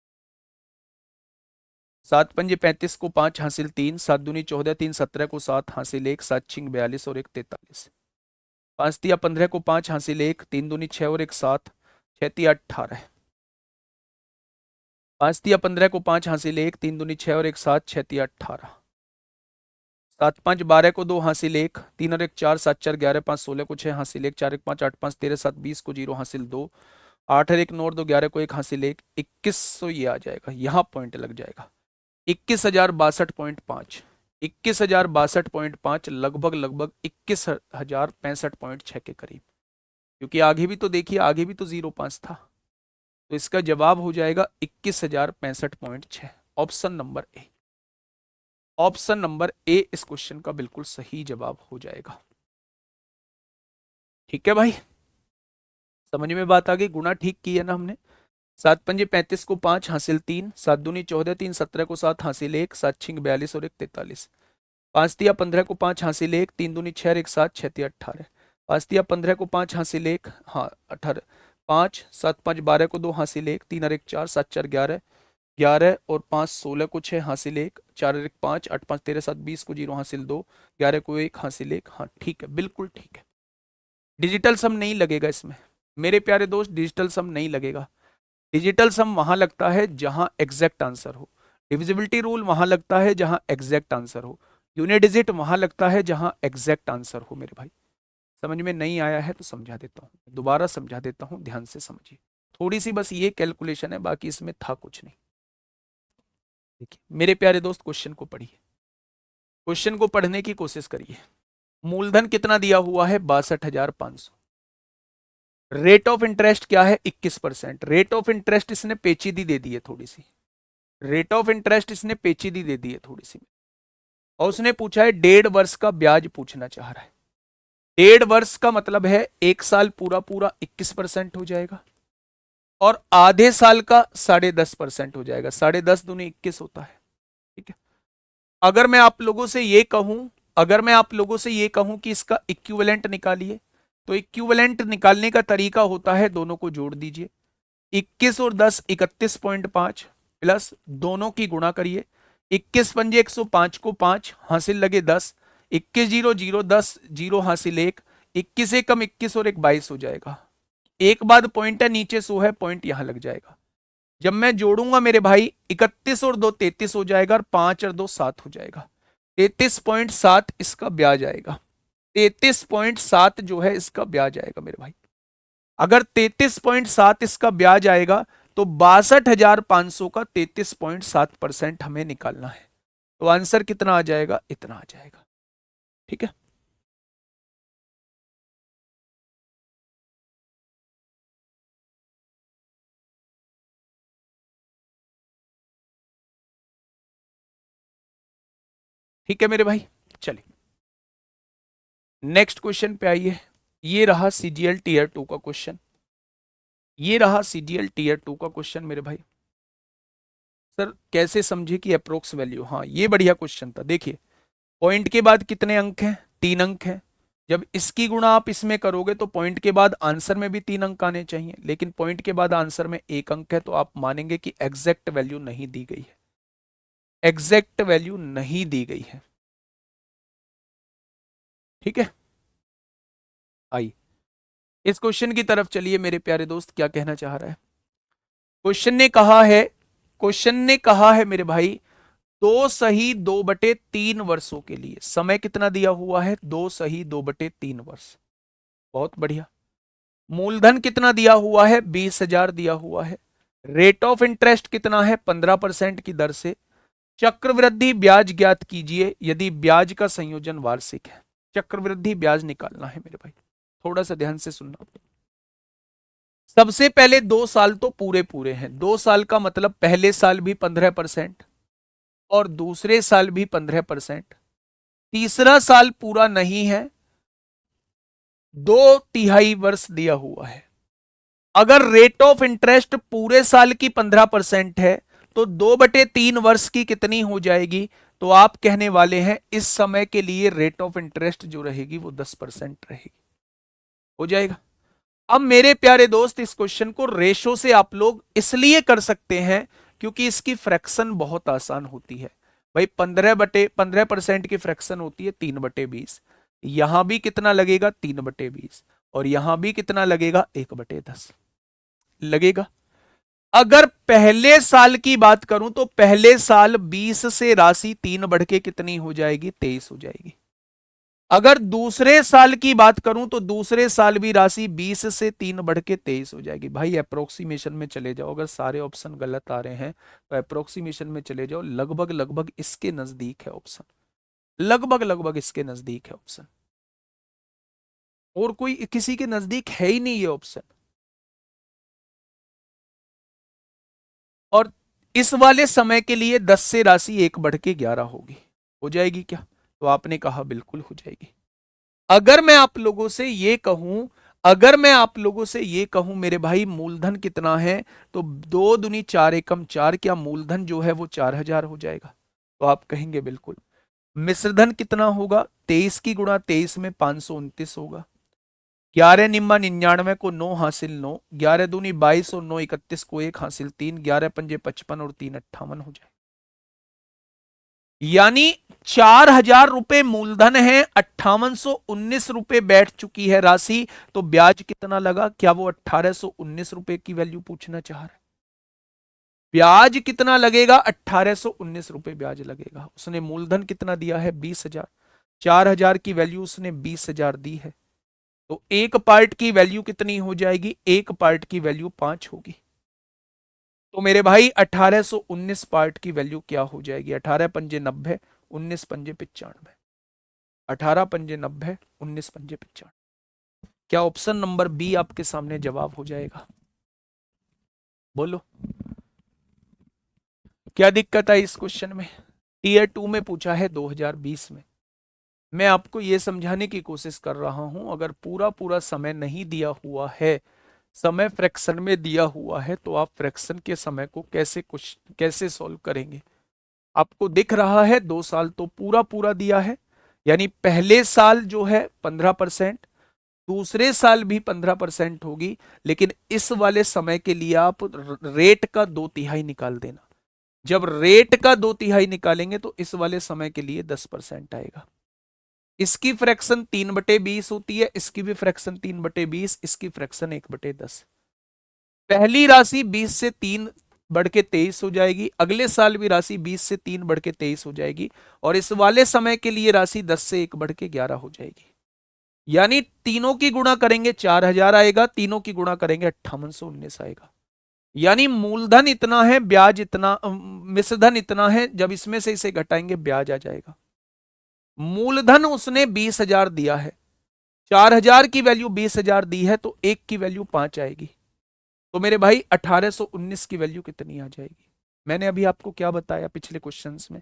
7 पंजे 35 को 5 हासिल 3, 7 दूनी 14, 3 17 को 7 हासिल 1, 7 6 42 और 1 43। 5 तिया 15 को 5 हासिल 1, 3 दूनी 6 और 1 7, 6 तिया 18। 5 तिया 15 को 5 हासिल 1, 3 दूनी 6 और 1 7, 6 तिया 18। 7 5 12 को 2 हासिल 1, 3 और 1 4, 7 4 11, 5 16 को 6 हासिल 1, 4 1 5 8 5 13 7 20 को 0 हासिल 2, 8 और 1 9 और 2 11 को 1 हासिल 1, 2100 ये आ जाएगा, यहाँ पॉइंट लग जाएगा। 21,062.5, 21,062.5, लगभग लगभग 21,065 के करीब। क्योंकि आगे भी तो देखिए, आगे भी तो 05 था। तो इसका जवाब हो जाएगा 21,065.6। Option number A, option number A इस क्वेश्चन का बिल्कुल सही जवाब हो जाएगा। ठीक है भाई, समझ में बात आ गई? गुणा ठीक की है ना हमने। 7 पंजे 35 को 5 हासिल 3, 7 दूनी 14, 3 17 को 7 हासिल 1, 7 6 42 और 1 43। 5 तिया 15 को 5 हासिल 1, 3 दूनी 6 और 1 7, 6 तिया 18। 5 तिया 15 को 5 हासिल 1, हाँ 18, 5 7 5 12 को 2 हासिल 1, 3 और 1 4, 7 4 11, 11 और 5 16 को 6 हासिल 1, 4 और 1 5, 8 5 13 7 20 को 0 हासिल 2, 11 को 1 हासिल 1। हाँ ठीक है, बिल्कुल ठीक है। डिजिटल सम नहीं लगेगा इसमें मेरे प्यारे दोस्त, डिजिटल सम नहीं लगेगा। डिजिटल सम वहां लगता है जहां एग्जैक्ट आंसर हो, डिविजिबिलिटी रूल वहां लगता है जहां एग्जैक्ट आंसर हो, यूनिट डिजिट वहां लगता है जहां एग्जैक्ट आंसर हो मेरे भाई। समझ में नहीं आया है तो समझा देता हूँ, दोबारा समझा देता हूँ, ध्यान से समझिए। थोड़ी सी बस ये कैलकुलेशन है, बाकी इसमें था कुछ नहीं। देखिए मेरे प्यारे दोस्त, क्वेश्चन को पढ़िए, क्वेश्चन को पढ़ने की कोशिश करिए। मूलधन कितना दिया हुआ है? 62,500। रेट ऑफ इंटरेस्ट क्या है? 21%। रेट ऑफ इंटरेस्ट इसने पेचीदी दे दी है थोड़ी सी, रेट ऑफ इंटरेस्ट इसने पेचीदी दे दी है थोड़ी सी। और उसने पूछा है 1.5 वर्ष का ब्याज पूछना चाह रहा है। 1.5 वर्ष का मतलब है 1 साल पूरा पूरा 21% हो जाएगा, और आधे साल का 10.5% हो जाएगा। 10.5 दूनी 21 होता है। ठीक है, अगर मैं आप लोगों से ये कहूं, अगर मैं आप लोगों से ये कहूं कि इसका इक्विवेलेंट निकालिए, तो इक्विवेलेंट निकालने का तरीका होता है दोनों को जोड़ दीजिए। 21 और 10 31.5 प्लस दोनों की गुणा करिए। 21 पंजे 105 को 5 हासिल लगे 10, 21 जीरो जीरो 10 जीरो हासिल 1, 21 से कम 21 और 1 22 हो जाएगा। एक बाद पॉइंट है नीचे 100 है, पॉइंट यहां लग जाएगा। जब मैं जोड़ूंगा मेरे भाई 31 और 2 33 हो जाएगा, और 5 और 2 7 हो जाएगा। 33.7 इसका ब्याज आएगा। 33.7 जो है इसका ब्याज आएगा मेरे भाई। अगर 33.7 इसका ब्याज आएगा तो 62,500 का 33.7% हमें निकालना है। तो आंसर कितना आ जाएगा? इतना आ जाएगा। ठीक है, ठीक है मेरे भाई। चलिए नेक्स्ट क्वेश्चन पे आइए। ये रहा सीजीएल टीयर 2 का क्वेश्चन। ये रहा सीजीएल टीयर 2 का क्वेश्चन मेरे भाई। सर कैसे समझे कि अप्रोक्स वैल्यू, हाँ ये बढ़िया क्वेश्चन था। देखिए पॉइंट के बाद कितने अंक हैं, 3 अंक हैं। जब इसकी गुणा आप इसमें करोगे तो पॉइंट के बाद आंसर में भी 3 अंक आने चाहिए, लेकिन पॉइंट के बाद आंसर में 1 अंक है, तो आप मानेंगे कि एग्जैक्ट वैल्यू नहीं दी गई है, एग्जैक्ट वैल्यू नहीं दी गई है। ठीक है, आई इस क्वेश्चन की तरफ चलिए मेरे प्यारे दोस्त, क्या कहना चाह रहा है क्वेश्चन ने कहा है। क्वेश्चन ने कहा है मेरे भाई, 2 सही 2/3 वर्षों के लिए समय कितना दिया हुआ है, 2 सही 2/3 वर्ष। बहुत बढ़िया। मूलधन कितना दिया हुआ है, 20,000 दिया हुआ है। रेट ऑफ इंटरेस्ट कितना है, 15% की दर से। चक्रवृद्धि ब्याज ज्ञात कीजिए यदि ब्याज का संयोजन वार्षिक है। चक्रवृद्धि ब्याज निकालना है मेरे भाई, थोड़ा सा ध्यान से सुनना। सबसे पहले 2 साल तो पूरे पूरे हैं, 2 साल का मतलब पहले साल भी 15% और दूसरे साल भी 15%। तीसरा साल पूरा नहीं है, 2 तिहाई वर्ष दिया हुआ है। अगर रेट ऑफ इंटरेस्ट पूरे साल की 15% है तो 2/3 वर्ष की कितनी हो जाएगी, तो आप कहने वाले हैं इस समय के लिए रेट ऑफ इंटरेस्ट जो रहेगी वो 10% रहेगी। हो जाएगा। अब मेरे प्यारे दोस्त इस क्वेश्चन को रेशो से आप लोग इसलिए कर सकते हैं क्योंकि इसकी फ्रैक्शन बहुत आसान होती है भाई। 15% की फ्रैक्शन होती है 3/20। यहां भी कितना लगेगा, 3/20, और यहां भी कितना लगेगा, 1/10 लगेगा। अगर पहले साल की बात करूं तो पहले साल 20 से राशि 3 बढ़ के कितनी हो जाएगी, 23 हो जाएगी। अगर दूसरे साल की बात करूं तो दूसरे साल भी राशि 20 से 3 बढ़ के 23 हो जाएगी। भाई अप्रोक्सीमेशन में चले जाओ, अगर सारे ऑप्शन गलत आ रहे हैं तो अप्रोक्सीमेशन में चले जाओ, लगभग लगभग इसके नजदीक है ऑप्शन, लगभग लगभग इसके नजदीक है ऑप्शन, और कोई किसी के नजदीक है ही नहीं ये ऑप्शन। और इस वाले समय के लिए 10 से राशि 1 बढ़ के 11 होगी। हो जाएगी क्या, तो आपने कहा बिल्कुल हो जाएगी। अगर मैं आप लोगों से ये कहूं, अगर मैं आप लोगों से ये कहूं मेरे भाई मूलधन कितना है, तो 2 दूनी 4 एकम 4, क्या मूलधन जो है वो 4,000 हो जाएगा, तो आप कहेंगे बिल्कुल। मिश्रधन कितना होगा, 23 की गुणा 23 में 529 होगा। 11 निम्मा 99 को 9 हासिल 9, 11 दूनी 22 और 9 31 को 1 हासिल 3, 11 पंजे 55 और 3 58 हो जाए। यानी 4,000 रुपए मूलधन है, 5819 रुपए बैठ चुकी है राशि, तो ब्याज कितना लगा, क्या वो 1819 रुपए की वैल्यू पूछना चाह रहा है। ब्याज कितना लगेगा, 1819 रुपए ब्याज लगेगा। उसने मूलधन कितना दिया है, 20,000, 4,000 की वैल्यू उसने 20,000 दी है, तो एक पार्ट की वैल्यू कितनी हो जाएगी, एक पार्ट की वैल्यू 5 होगी। तो मेरे भाई 1819 पार्ट की वैल्यू क्या हो जाएगी, 18 पंजे 90, 19 पंजे 95, 18 पंजे 90, 19 पंजे 95। क्या ऑप्शन नंबर बी आपके सामने जवाब हो जाएगा, बोलो। क्या दिक्कत है इस क्वेश्चन में, टीयर 2 में पूछा है 2020 में। मैं आपको यह समझाने की कोशिश कर रहा हूं, अगर पूरा पूरा समय नहीं दिया हुआ है, समय फ्रैक्शन में दिया हुआ है, तो आप फ्रैक्शन के समय को कैसे सॉल्व करेंगे। आपको दिख रहा है 2 साल तो पूरा पूरा दिया है, यानी पहले साल जो है 15%, दूसरे साल भी 15% होगी, लेकिन इस वाले समय के लिए आप रेट का 2 तिहाई निकाल देना। जब रेट का 2 तिहाई निकालेंगे तो इस वाले समय के लिए 10% आएगा। इसकी फ्रैक्शन 3/20 होती है, इसकी भी फ्रैक्शन 3/20, इसकी फ्रैक्शन 1/10। पहली राशि 20 से 3 बढ़ के 23 हो जाएगी, अगले साल भी राशि 20 से 3 बढ़ के 23 हो जाएगी, और इस वाले समय के लिए राशि 10 से 1 बढ़ के 11 हो जाएगी। यानी तीनों की गुणा करेंगे 4,000 आएगा, तीनों की गुणा करेंगे 5819 आएगा। यानी मूलधन इतना है, ब्याज इतना, मिश्रधन इतना है, जब इसमें से इसे घटाएंगे ब्याज आ जाएगा। मूलधन उसने 20,000 दिया है, 4,000 की वैल्यू 20,000 दी है, तो एक की वैल्यू 5 आएगी। तो मेरे भाई 1819 की वैल्यू कितनी आ जाएगी। मैंने अभी आपको क्या बताया पिछले क्वेश्चंस में,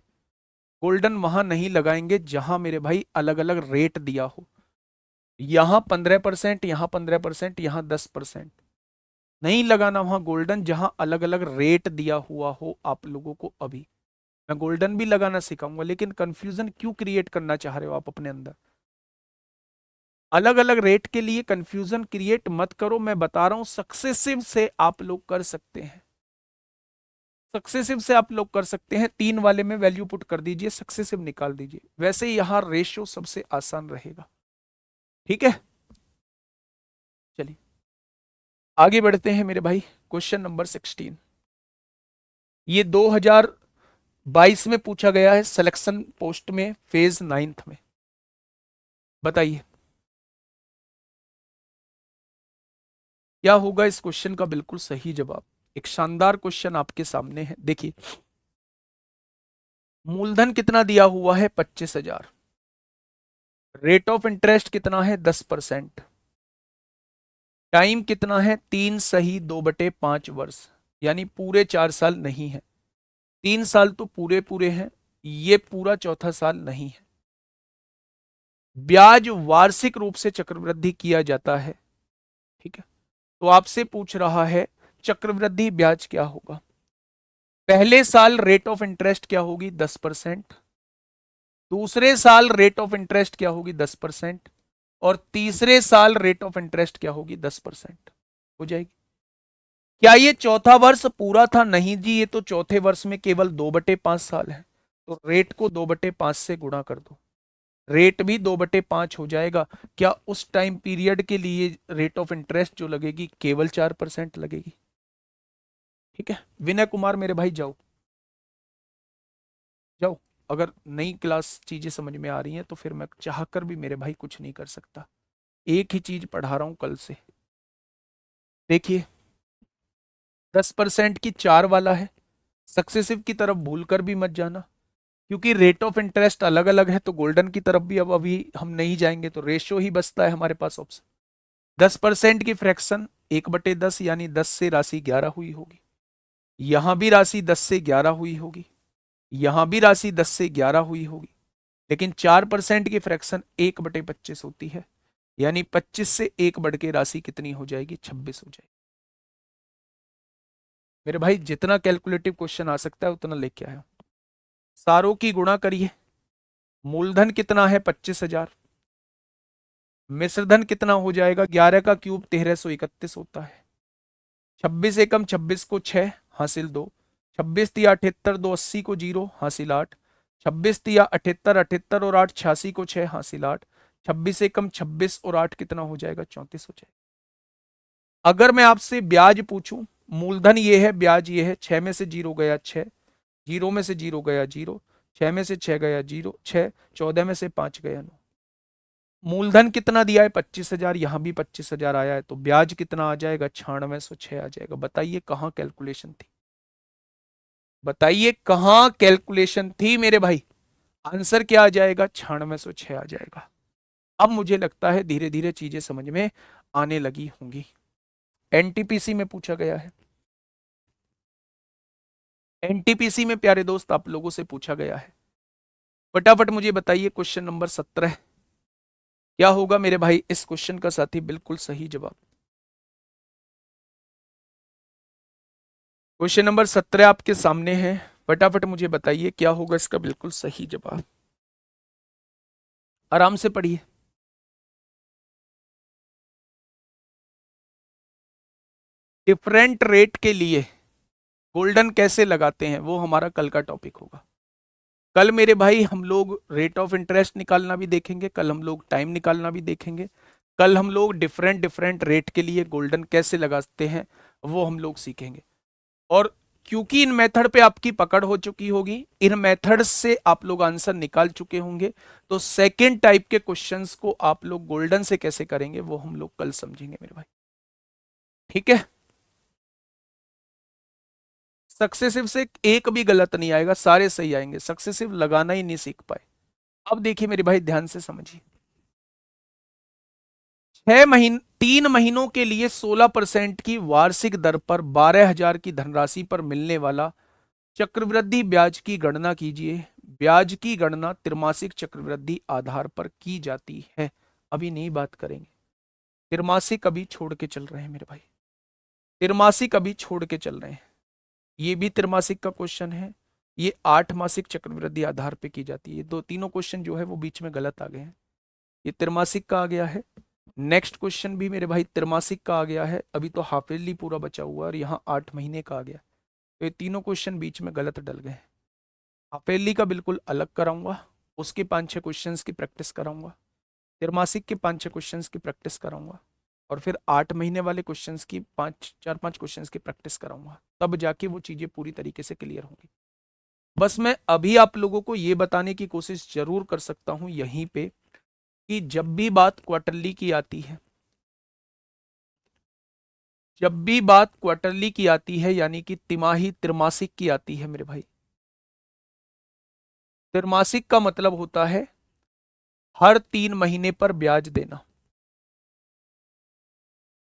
गोल्डन वहां नहीं लगाएंगे जहां मेरे भाई अलग अलग रेट दिया हो। यहां 15%, यहां 15%, यहां 10%, नहीं लगाना वहां गोल्डन जहां अलग अलग रेट दिया हुआ हो आप लोगों को। अभी मैं गोल्डन भी लगाना सिखाऊंगा, लेकिन कंफ्यूजन क्यों क्रिएट करना चाह रहे हो आप अपने अंदर? अलग अलग रेट के लिए कंफ्यूजन क्रिएट मत करो, मैं बता रहा हूं सक्सेसिव से आप लोग कर सकते हैं। सक्सेसिव से आप लोग कर सकते हैं, 3 वाले में वैल्यू पुट कर दीजिए, सक्सेसिव निकाल दीजिए। वैसे यहां रेशियो सबसे आसान रहेगा। ठीक है, चलिए आगे बढ़ते हैं मेरे भाई। क्वेश्चन नंबर 16, ये 2022 में पूछा गया है, सिलेक्शन पोस्ट में, फेज 9th में। बताइए क्या होगा इस क्वेश्चन का बिल्कुल सही जवाब। एक शानदार क्वेश्चन आपके सामने है, देखिए। मूलधन कितना दिया हुआ है? 25,000। रेट ऑफ इंटरेस्ट कितना है? 10%। टाइम कितना है? 3 सही 2/5 वर्ष, यानी पूरे 4 साल नहीं है। 3 साल तो पूरे पूरे हैं, ये पूरा चौथा साल नहीं है। ब्याज वार्षिक रूप से चक्रवृद्धि किया जाता है। ठीक है, तो आपसे पूछ रहा है चक्रवृद्धि ब्याज क्या होगा। पहले साल रेट ऑफ इंटरेस्ट क्या होगी? 10%। दूसरे साल रेट ऑफ इंटरेस्ट क्या होगी? 10%। और तीसरे साल रेट ऑफ इंटरेस्ट क्या होगी? 10% हो जाएगी। क्या ये चौथा वर्ष पूरा था? नहीं जी, ये तो चौथे वर्ष में केवल 2/5 साल है। तो रेट को 2/5 से गुणा कर दो, रेट भी 2/5 हो जाएगा। क्या उस टाइम पीरियड के लिए रेट ऑफ इंटरेस्ट जो लगेगी केवल 4% लगेगी? ठीक है विनय कुमार मेरे भाई, जाओ जाओ। अगर नई क्लास चीजें समझ में आ रही हैं तो फिर मैं चाहकर भी मेरे भाई कुछ नहीं कर सकता। एक ही चीज पढ़ा रहा हूं कल से। देखिए 10% की 4 वाला है, सक्सेसिव की तरफ भूलकर भी मत जाना, क्योंकि रेट ऑफ इंटरेस्ट अलग अलग है। तो गोल्डन की तरफ भी अब अभी हम नहीं जाएंगे, तो रेशियो ही बचता है हमारे पास ऑप्शन। 10% की फ्रैक्शन 1/10, यानी 10 से राशि 11 हुई होगी। यहां भी राशि 10 से 11 हुई होगी, यहां भी राशि 10 से 11 हुई होगी। लेकिन 4% की फ्रैक्शन 1/25 होती है, यानी 25 से 1 बढ़ के राशि कितनी हो जाएगी? 26 हो जाएगी। मेरे भाई जितना कैलकुलेटिव क्वेश्चन आ सकता है उतना लेके आया। सारों की गुणा करिए। मूलधन कितना है? 25,000। मिश्रधन कितना हो जाएगा? 11 का क्यूब 1331 होता है। 26 एकम 26 को 6 हासिल 2। 26 तिया 78 2 80 को 0 हासिल 8। 26 तिया 78 78 और 8 86 को 6 हासिल 8। 26 एकम 26 और 8 कितना हो जाएगा? 34 हो जाएगा। अगर मैं आपसे ब्याज पूछूं, मूलधन ये है, ब्याज ये है, 6 में से 0 गया 6, 0 में से 0 गया 0, 6 में से 6 गया 0 6, 14 में से 5 गया 9। मूलधन कितना दिया है? 25,000, यहां भी 25,000 आया है, तो ब्याज कितना आ जाएगा? 9606 आ जाएगा। बताइए कहां कैलकुलेशन थी? बताइए कहां कैलकुलेशन थी मेरे भाई? आंसर क्या आ जाएगा? 9606 आ जाएगा। अब मुझे लगता है धीरे धीरे चीजें समझ में आने लगी होंगी। एनटीपीसी में पूछा गया है, एनटीपीसी में प्यारे दोस्त आप लोगों से पूछा गया है। फटाफट मुझे बताइए क्वेश्चन नंबर 17 क्या होगा मेरे भाई इस क्वेश्चन का साथी बिल्कुल सही जवाब। क्वेश्चन नंबर 17 आपके सामने है, फटाफट मुझे बताइए क्या होगा इसका बिल्कुल सही जवाब। आराम से पढ़िए। डिफरेंट रेट के लिए गोल्डन कैसे लगाते हैं वो हमारा कल का टॉपिक होगा। कल मेरे भाई हम लोग रेट ऑफ इंटरेस्ट निकालना भी देखेंगे, कल हम लोग टाइम निकालना भी देखेंगे, कल हम लोग डिफरेंट डिफरेंट रेट के लिए गोल्डन कैसे लगाते हैं वो हम लोग सीखेंगे। और क्योंकि इन मेथड पे आपकी पकड़ हो चुकी होगी, इन मेथड से आप लोग आंसर निकाल चुके होंगे, तो सेकेंड टाइप के क्वेश्चंस को आप लोग गोल्डन से कैसे करेंगे वो हम लोग कल समझेंगे मेरे भाई। ठीक है, सक्सेसिव से एक भी गलत नहीं आएगा, सारे सही आएंगे, सक्सेसिव लगाना ही नहीं सीख पाए। अब देखिए मेरे भाई ध्यान से समझिए। 6 महीने 3 महीनों के लिए 16% की वार्षिक दर पर 12,000 की धनराशि पर मिलने वाला चक्रवृद्धि ब्याज की गणना कीजिए। ब्याज की गणना त्रिमासिक चक्रवृद्धि आधार पर की जाती है। अभी नहीं बात करेंगे, त्रिमासिक अभी छोड़ के चल रहे हैं मेरे भाई। त्रिमासिक अभी छोड़ के चल रहे हैं, ये भी त्रिमासिक का क्वेश्चन है, ये 8 मासिक चक्रवृद्धि आधार पे की जाती है। ये दो तीनों क्वेश्चन जो है वो बीच में गलत आ गए हैं। ये त्रिमासिक का आ गया है, नेक्स्ट क्वेश्चन भी मेरे भाई त्रिमासिक का आ गया है, अभी तो हाफ ईयरली पूरा बचा हुआ है, और यहाँ 8 महीने का आ गया। तो ये तीनों क्वेश्चन बीच में गलत डल गए। हाफ ईयरली का बिल्कुल अलग कराऊंगा, उसके 5-6 क्वेश्चंस की प्रैक्टिस कराऊंगा, त्रिमासिक के 5-6 क्वेश्चंस की प्रैक्टिस कराऊंगा, और फिर 8 महीने वाले क्वेश्चंस की 4-5 क्वेश्चंस की प्रैक्टिस कराऊंगा, तब जाके वो चीजें पूरी तरीके से क्लियर होंगी। बस मैं अभी आप लोगों को ये बताने की कोशिश जरूर कर सकता हूं यहीं पे कि जब भी बात क्वार्टरली की आती है, जब भी बात क्वार्टरली की आती है, यानी कि तिमाही त्रिमासिक की आती है मेरे भाई, त्रिमासिक का मतलब होता है हर 3 महीने पर ब्याज देना।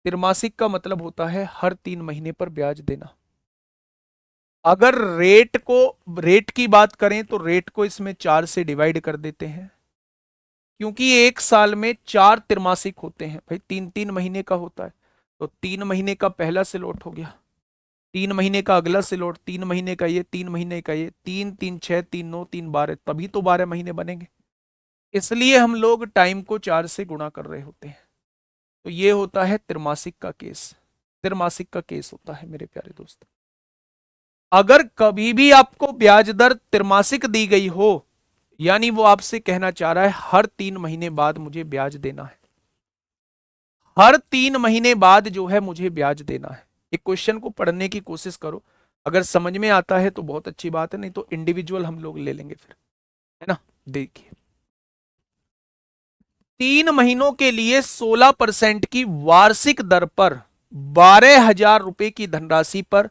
त्रिमासिक का मतलब होता है हर 3 महीने पर ब्याज देना। अगर रेट की बात करें तो रेट को इसमें 4 से डिवाइड कर देते हैं, क्योंकि एक साल में 4 त्रिमासिक होते हैं भाई, 3-3 महीने का होता है। तो 3 महीने का पहला स्लॉट हो गया, 3 महीने का अगला स्लॉट, 3 महीने का ये, 3 महीने का ये, 3 3 6 3 9 3 12, तभी तो 12 महीने बनेंगे। इसलिए हम लोग टाइम को 4 से गुणा कर रहे होते हैं। तो ये होता है त्रिमासिक का केस, त्रिमासिक का केस होता है मेरे प्यारे दोस्त। अगर कभी भी आपको ब्याज दर त्रिमासिक दी गई हो, यानी वो आपसे कहना चाह रहा है हर 3 महीने बाद मुझे ब्याज देना है, हर 3 महीने बाद जो है मुझे ब्याज देना है। एक क्वेश्चन को पढ़ने की कोशिश करो, अगर समझ में आता है तो बहुत अच्छी बात है, नहीं तो इंडिविजुअल हम लोग ले लेंगे फिर, है ना। देखिए, 3 महीनों के लिए 16% की वार्षिक दर पर 12,000 रुपए की धनराशि पर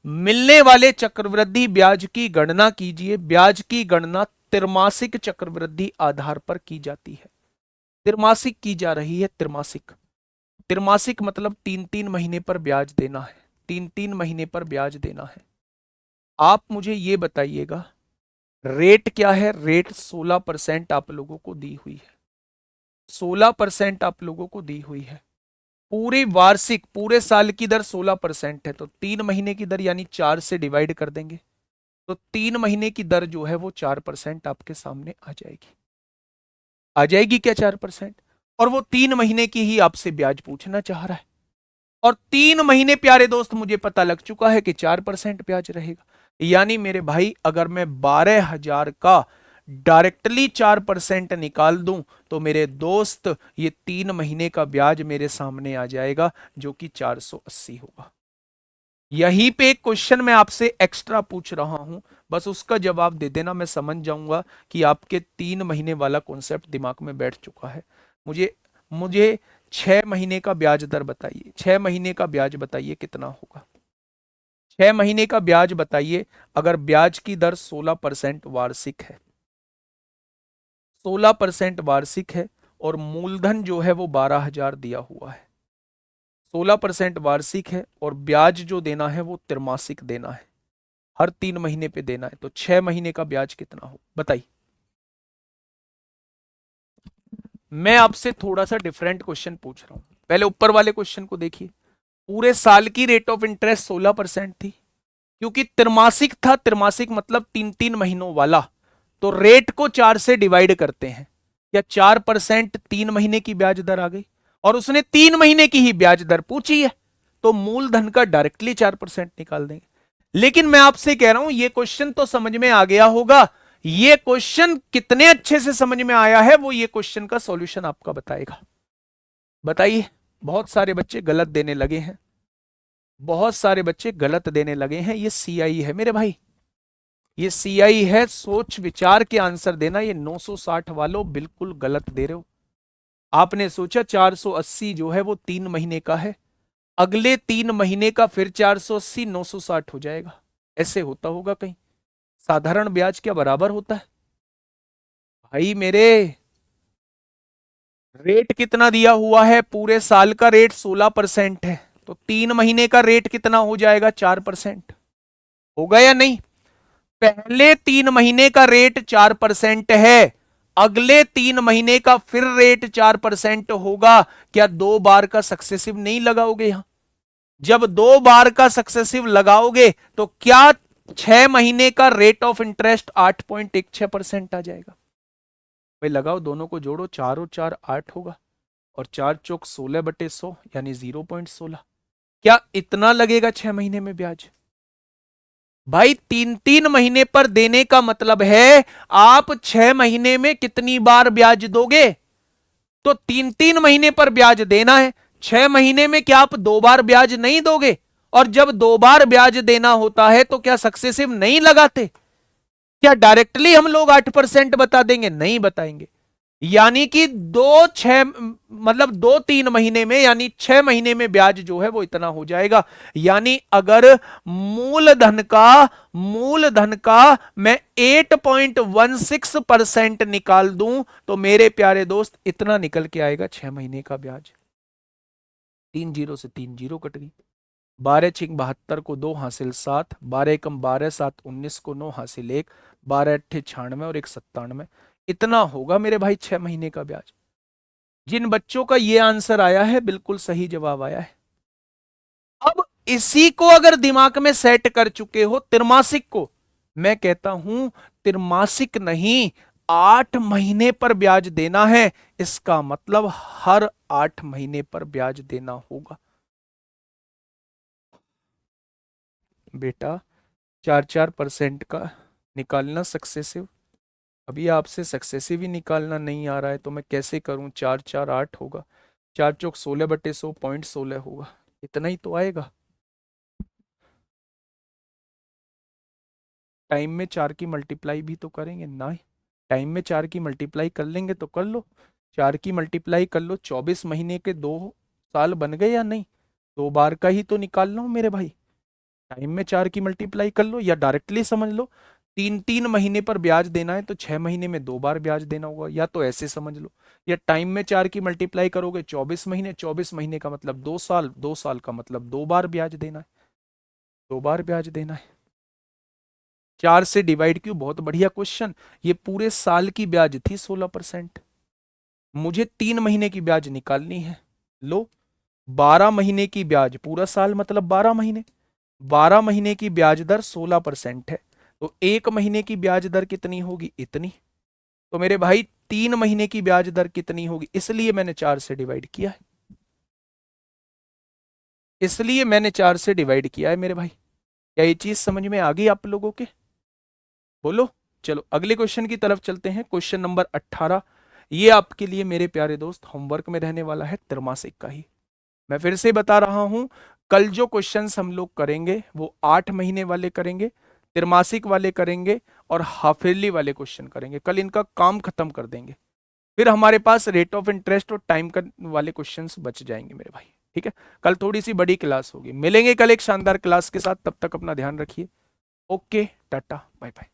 मिलने वाले चक्रवृद्धि ब्याज की गणना कीजिए। ब्याज की गणना त्रिमासिक चक्रवृद्धि आधार पर की जाती है, त्रिमासिक की जा रही है, त्रिमासिक। त्रिमासिक मतलब 3-3 महीने पर ब्याज देना है, 3-3 महीने पर ब्याज देना है। आप मुझे ये बताइएगा रेट क्या है। रेट 16% आप लोगों को दी हुई है, 16% आप लोगों को दी हुई है। पूरी वार्षिक पूरे साल की दर 16% है, तो 3 महीने की दर यानी 4 से डिवाइड कर देंगे, तो 3 महीने की दर जो है वो 4% आपके सामने आ जाएगी। आ जाएगी क्या 4%? और वो 3 महीने की ही आपसे ब्याज पूछना चाह रहा है, और 3 महीने प्यारे दोस्त मुझे पता लग चुका है कि 4% ब्याज रहेगा। यानी मेरे भाई अगर मैं 12,000 का डायरेक्टली 4% निकाल दूं तो मेरे दोस्त ये 3 महीने का ब्याज मेरे सामने आ जाएगा, जो कि 480 होगा। यहीं पे एक क्वेश्चन मैं आपसे एक्स्ट्रा पूछ रहा हूं, बस उसका जवाब दे देना, मैं समझ जाऊंगा कि आपके 3 महीने वाला कॉन्सेप्ट दिमाग में बैठ चुका है। मुझे मुझे 6 महीने का ब्याज दर बताइए, 6 महीने का ब्याज बताइए कितना होगा। 6 महीने का ब्याज बताइए, अगर ब्याज की दर 16% वार्षिक है, 16% वार्षिक है, और मूलधन जो है वो 12,000 दिया हुआ है, 16% वार्षिक है, और ब्याज जो देना है वो त्रिमासिक देना है, हर 3 महीने पे देना है, तो 6 महीने का ब्याज कितना हो बताइए। मैं आपसे थोड़ा सा डिफरेंट क्वेश्चन पूछ रहा हूं, पहले ऊपर वाले क्वेश्चन को देखिए। पूरे साल की रेट ऑफ इंटरेस्ट 16% थी, क्योंकि त्रिमासिक था, त्रिमासिक मतलब 3-3 महीनों वाला, तो रेट को 4 से डिवाइड करते हैं, या 4% 3 महीने की ब्याज दर आ गई, और उसने 3 महीने की ही ब्याज दर पूछी है, तो मूलधन का डायरेक्टली 4% निकाल देंगे। लेकिन मैं आपसे कह रहा हूं ये क्वेश्चन तो समझ में आ गया होगा, ये क्वेश्चन कितने अच्छे से समझ में आया है वो ये क्वेश्चन का सॉल्यूशन आपका बताएगा। बताइए, बहुत सारे बच्चे गलत देने लगे हैं, बहुत सारे बच्चे गलत देने लगे हैं। ये सीआई है मेरे भाई, ये सीआई है, सोच विचार के आंसर देना। ये 960 वालों बिल्कुल गलत दे रहे हो। आपने सोचा 480 जो है वो 3 महीने का है, अगले 3 महीने का फिर 480, 960 हो जाएगा। ऐसे होता होगा कहीं? साधारण ब्याज क्या बराबर होता है भाई मेरे? रेट कितना दिया हुआ है? पूरे साल का रेट 16% है, तो 3 महीने का रेट कितना हो जाएगा? 4%। होगा या नहीं? पहले 3 महीने का रेट 4% है, अगले 3 महीने का फिर रेट 4% होगा। क्या 2 बार का सक्सेसिव नहीं लगाओगे यहां? जब 2 बार का सक्सेसिव लगाओगे तो क्या 6 महीने का रेट ऑफ इंटरेस्ट 8.16% आ जाएगा? भाई लगाओ, दोनों को जोड़ो, 4 और 4 8 होगा, और 4 चौक 16/100 यानी 0.16। क्या इतना लगेगा 6 महीने में ब्याज? भाई 3-3 महीने पर देने का मतलब है आप 6 महीने में कितनी बार ब्याज दोगे? तो 3-3 महीने पर ब्याज देना है। 6 महीने में क्या आप 2 बार ब्याज नहीं दोगे? और जब 2 बार ब्याज देना होता है तो क्या सक्सेसिव नहीं लगाते? क्या डायरेक्टली हम लोग 8% बता देंगे? नहीं बताएंगे। यानी कि 2-3 महीने में, यानी 6 महीने में ब्याज जो है वो इतना हो जाएगा। यानी अगर मूलधन का मैं 8.16% निकाल दूं तो मेरे प्यारे दोस्त इतना निकल के आएगा 6 महीने का ब्याज। 3 जीरो से 3 जीरो कट गई। 12×6 = 72 को 2 हासिल 7, 12×1 = 12, 7 19 को 9 हासिल 1, 12×8 = 96 और 1 97। इतना होगा मेरे भाई 6 महीने का ब्याज। जिन बच्चों का ये आंसर आया है बिल्कुल सही जवाब आया है। अब इसी को अगर दिमाग में सेट कर चुके हो, त्रिमासिक को, मैं कहता हूं त्रिमासिक नहीं, 8 महीने पर ब्याज देना है। इसका मतलब हर 8 महीने पर ब्याज देना होगा। बेटा 4-4% का निकालना सक्सेसिव। अभी आपसे सक्सेसिव ही निकालना नहीं आ रहा है तो मैं कैसे करूं? 4×4 = 8 होगा, 4 चौक 16/100 0.16 होगा, इतना ही तो आएगा। टाइम में 4 की मल्टीप्लाई भी तो करेंगे ना? टाइम में 4 की मल्टीप्लाई कर लेंगे तो कर लो, 4 की मल्टीप्लाई कर लो, 24 महीने के 2 साल बन गए या नहीं? 2 बार का ही तो निकालना हो मेरे भाई। टाइम में 4 की मल्टीप्लाई कर लो या डायरेक्टली समझ लो, 3-3 महीने पर ब्याज देना है तो 6 महीने में 2 बार ब्याज देना होगा, या तो ऐसे समझ लो, या टाइम में 4 की मल्टीप्लाई करोगे 24 महीने, 24 महीने का मतलब 2 साल, 2 साल का मतलब 2 बार ब्याज देना है, 2 बार ब्याज देना है। 4 से डिवाइड क्यों? बहुत बढ़िया क्वेश्चन। ये पूरे साल की ब्याज थी 16%, मुझे 3 महीने की ब्याज निकालनी है। लो, 12 महीने की ब्याज, पूरा साल मतलब 12 महीने, 12 महीने की ब्याज दर 16% है, तो 1 महीने की ब्याज दर कितनी होगी? इतनी। तो मेरे भाई 3 महीने की ब्याज दर कितनी होगी? इसलिए मैंने 4 से डिवाइड किया है, इसलिए मैंने 4 से डिवाइड किया है मेरे भाई। क्या ये चीज समझ में आ गई आप लोगों के? बोलो। चलो अगले क्वेश्चन की तरफ चलते हैं। क्वेश्चन नंबर 18, ये आपके लिए मेरे प्यारे दोस्त होमवर्क में रहने वाला है, त्रैमासिक का ही। मैं फिर से बता रहा हूं, कल जो क्वेश्चंस हम लोग करेंगे वो 8 महीने वाले करेंगे, त्रैमासिक वाले करेंगे और हाफ ईयरली वाले क्वेश्चन करेंगे। कल इनका काम खत्म कर देंगे, फिर हमारे पास रेट ऑफ इंटरेस्ट और टाइम का वाले क्वेश्चंस बच जाएंगे मेरे भाई। ठीक है, कल थोड़ी सी बड़ी क्लास होगी। मिलेंगे कल एक शानदार क्लास के साथ, तब तक अपना ध्यान रखिए। Okay, tata, bye bye.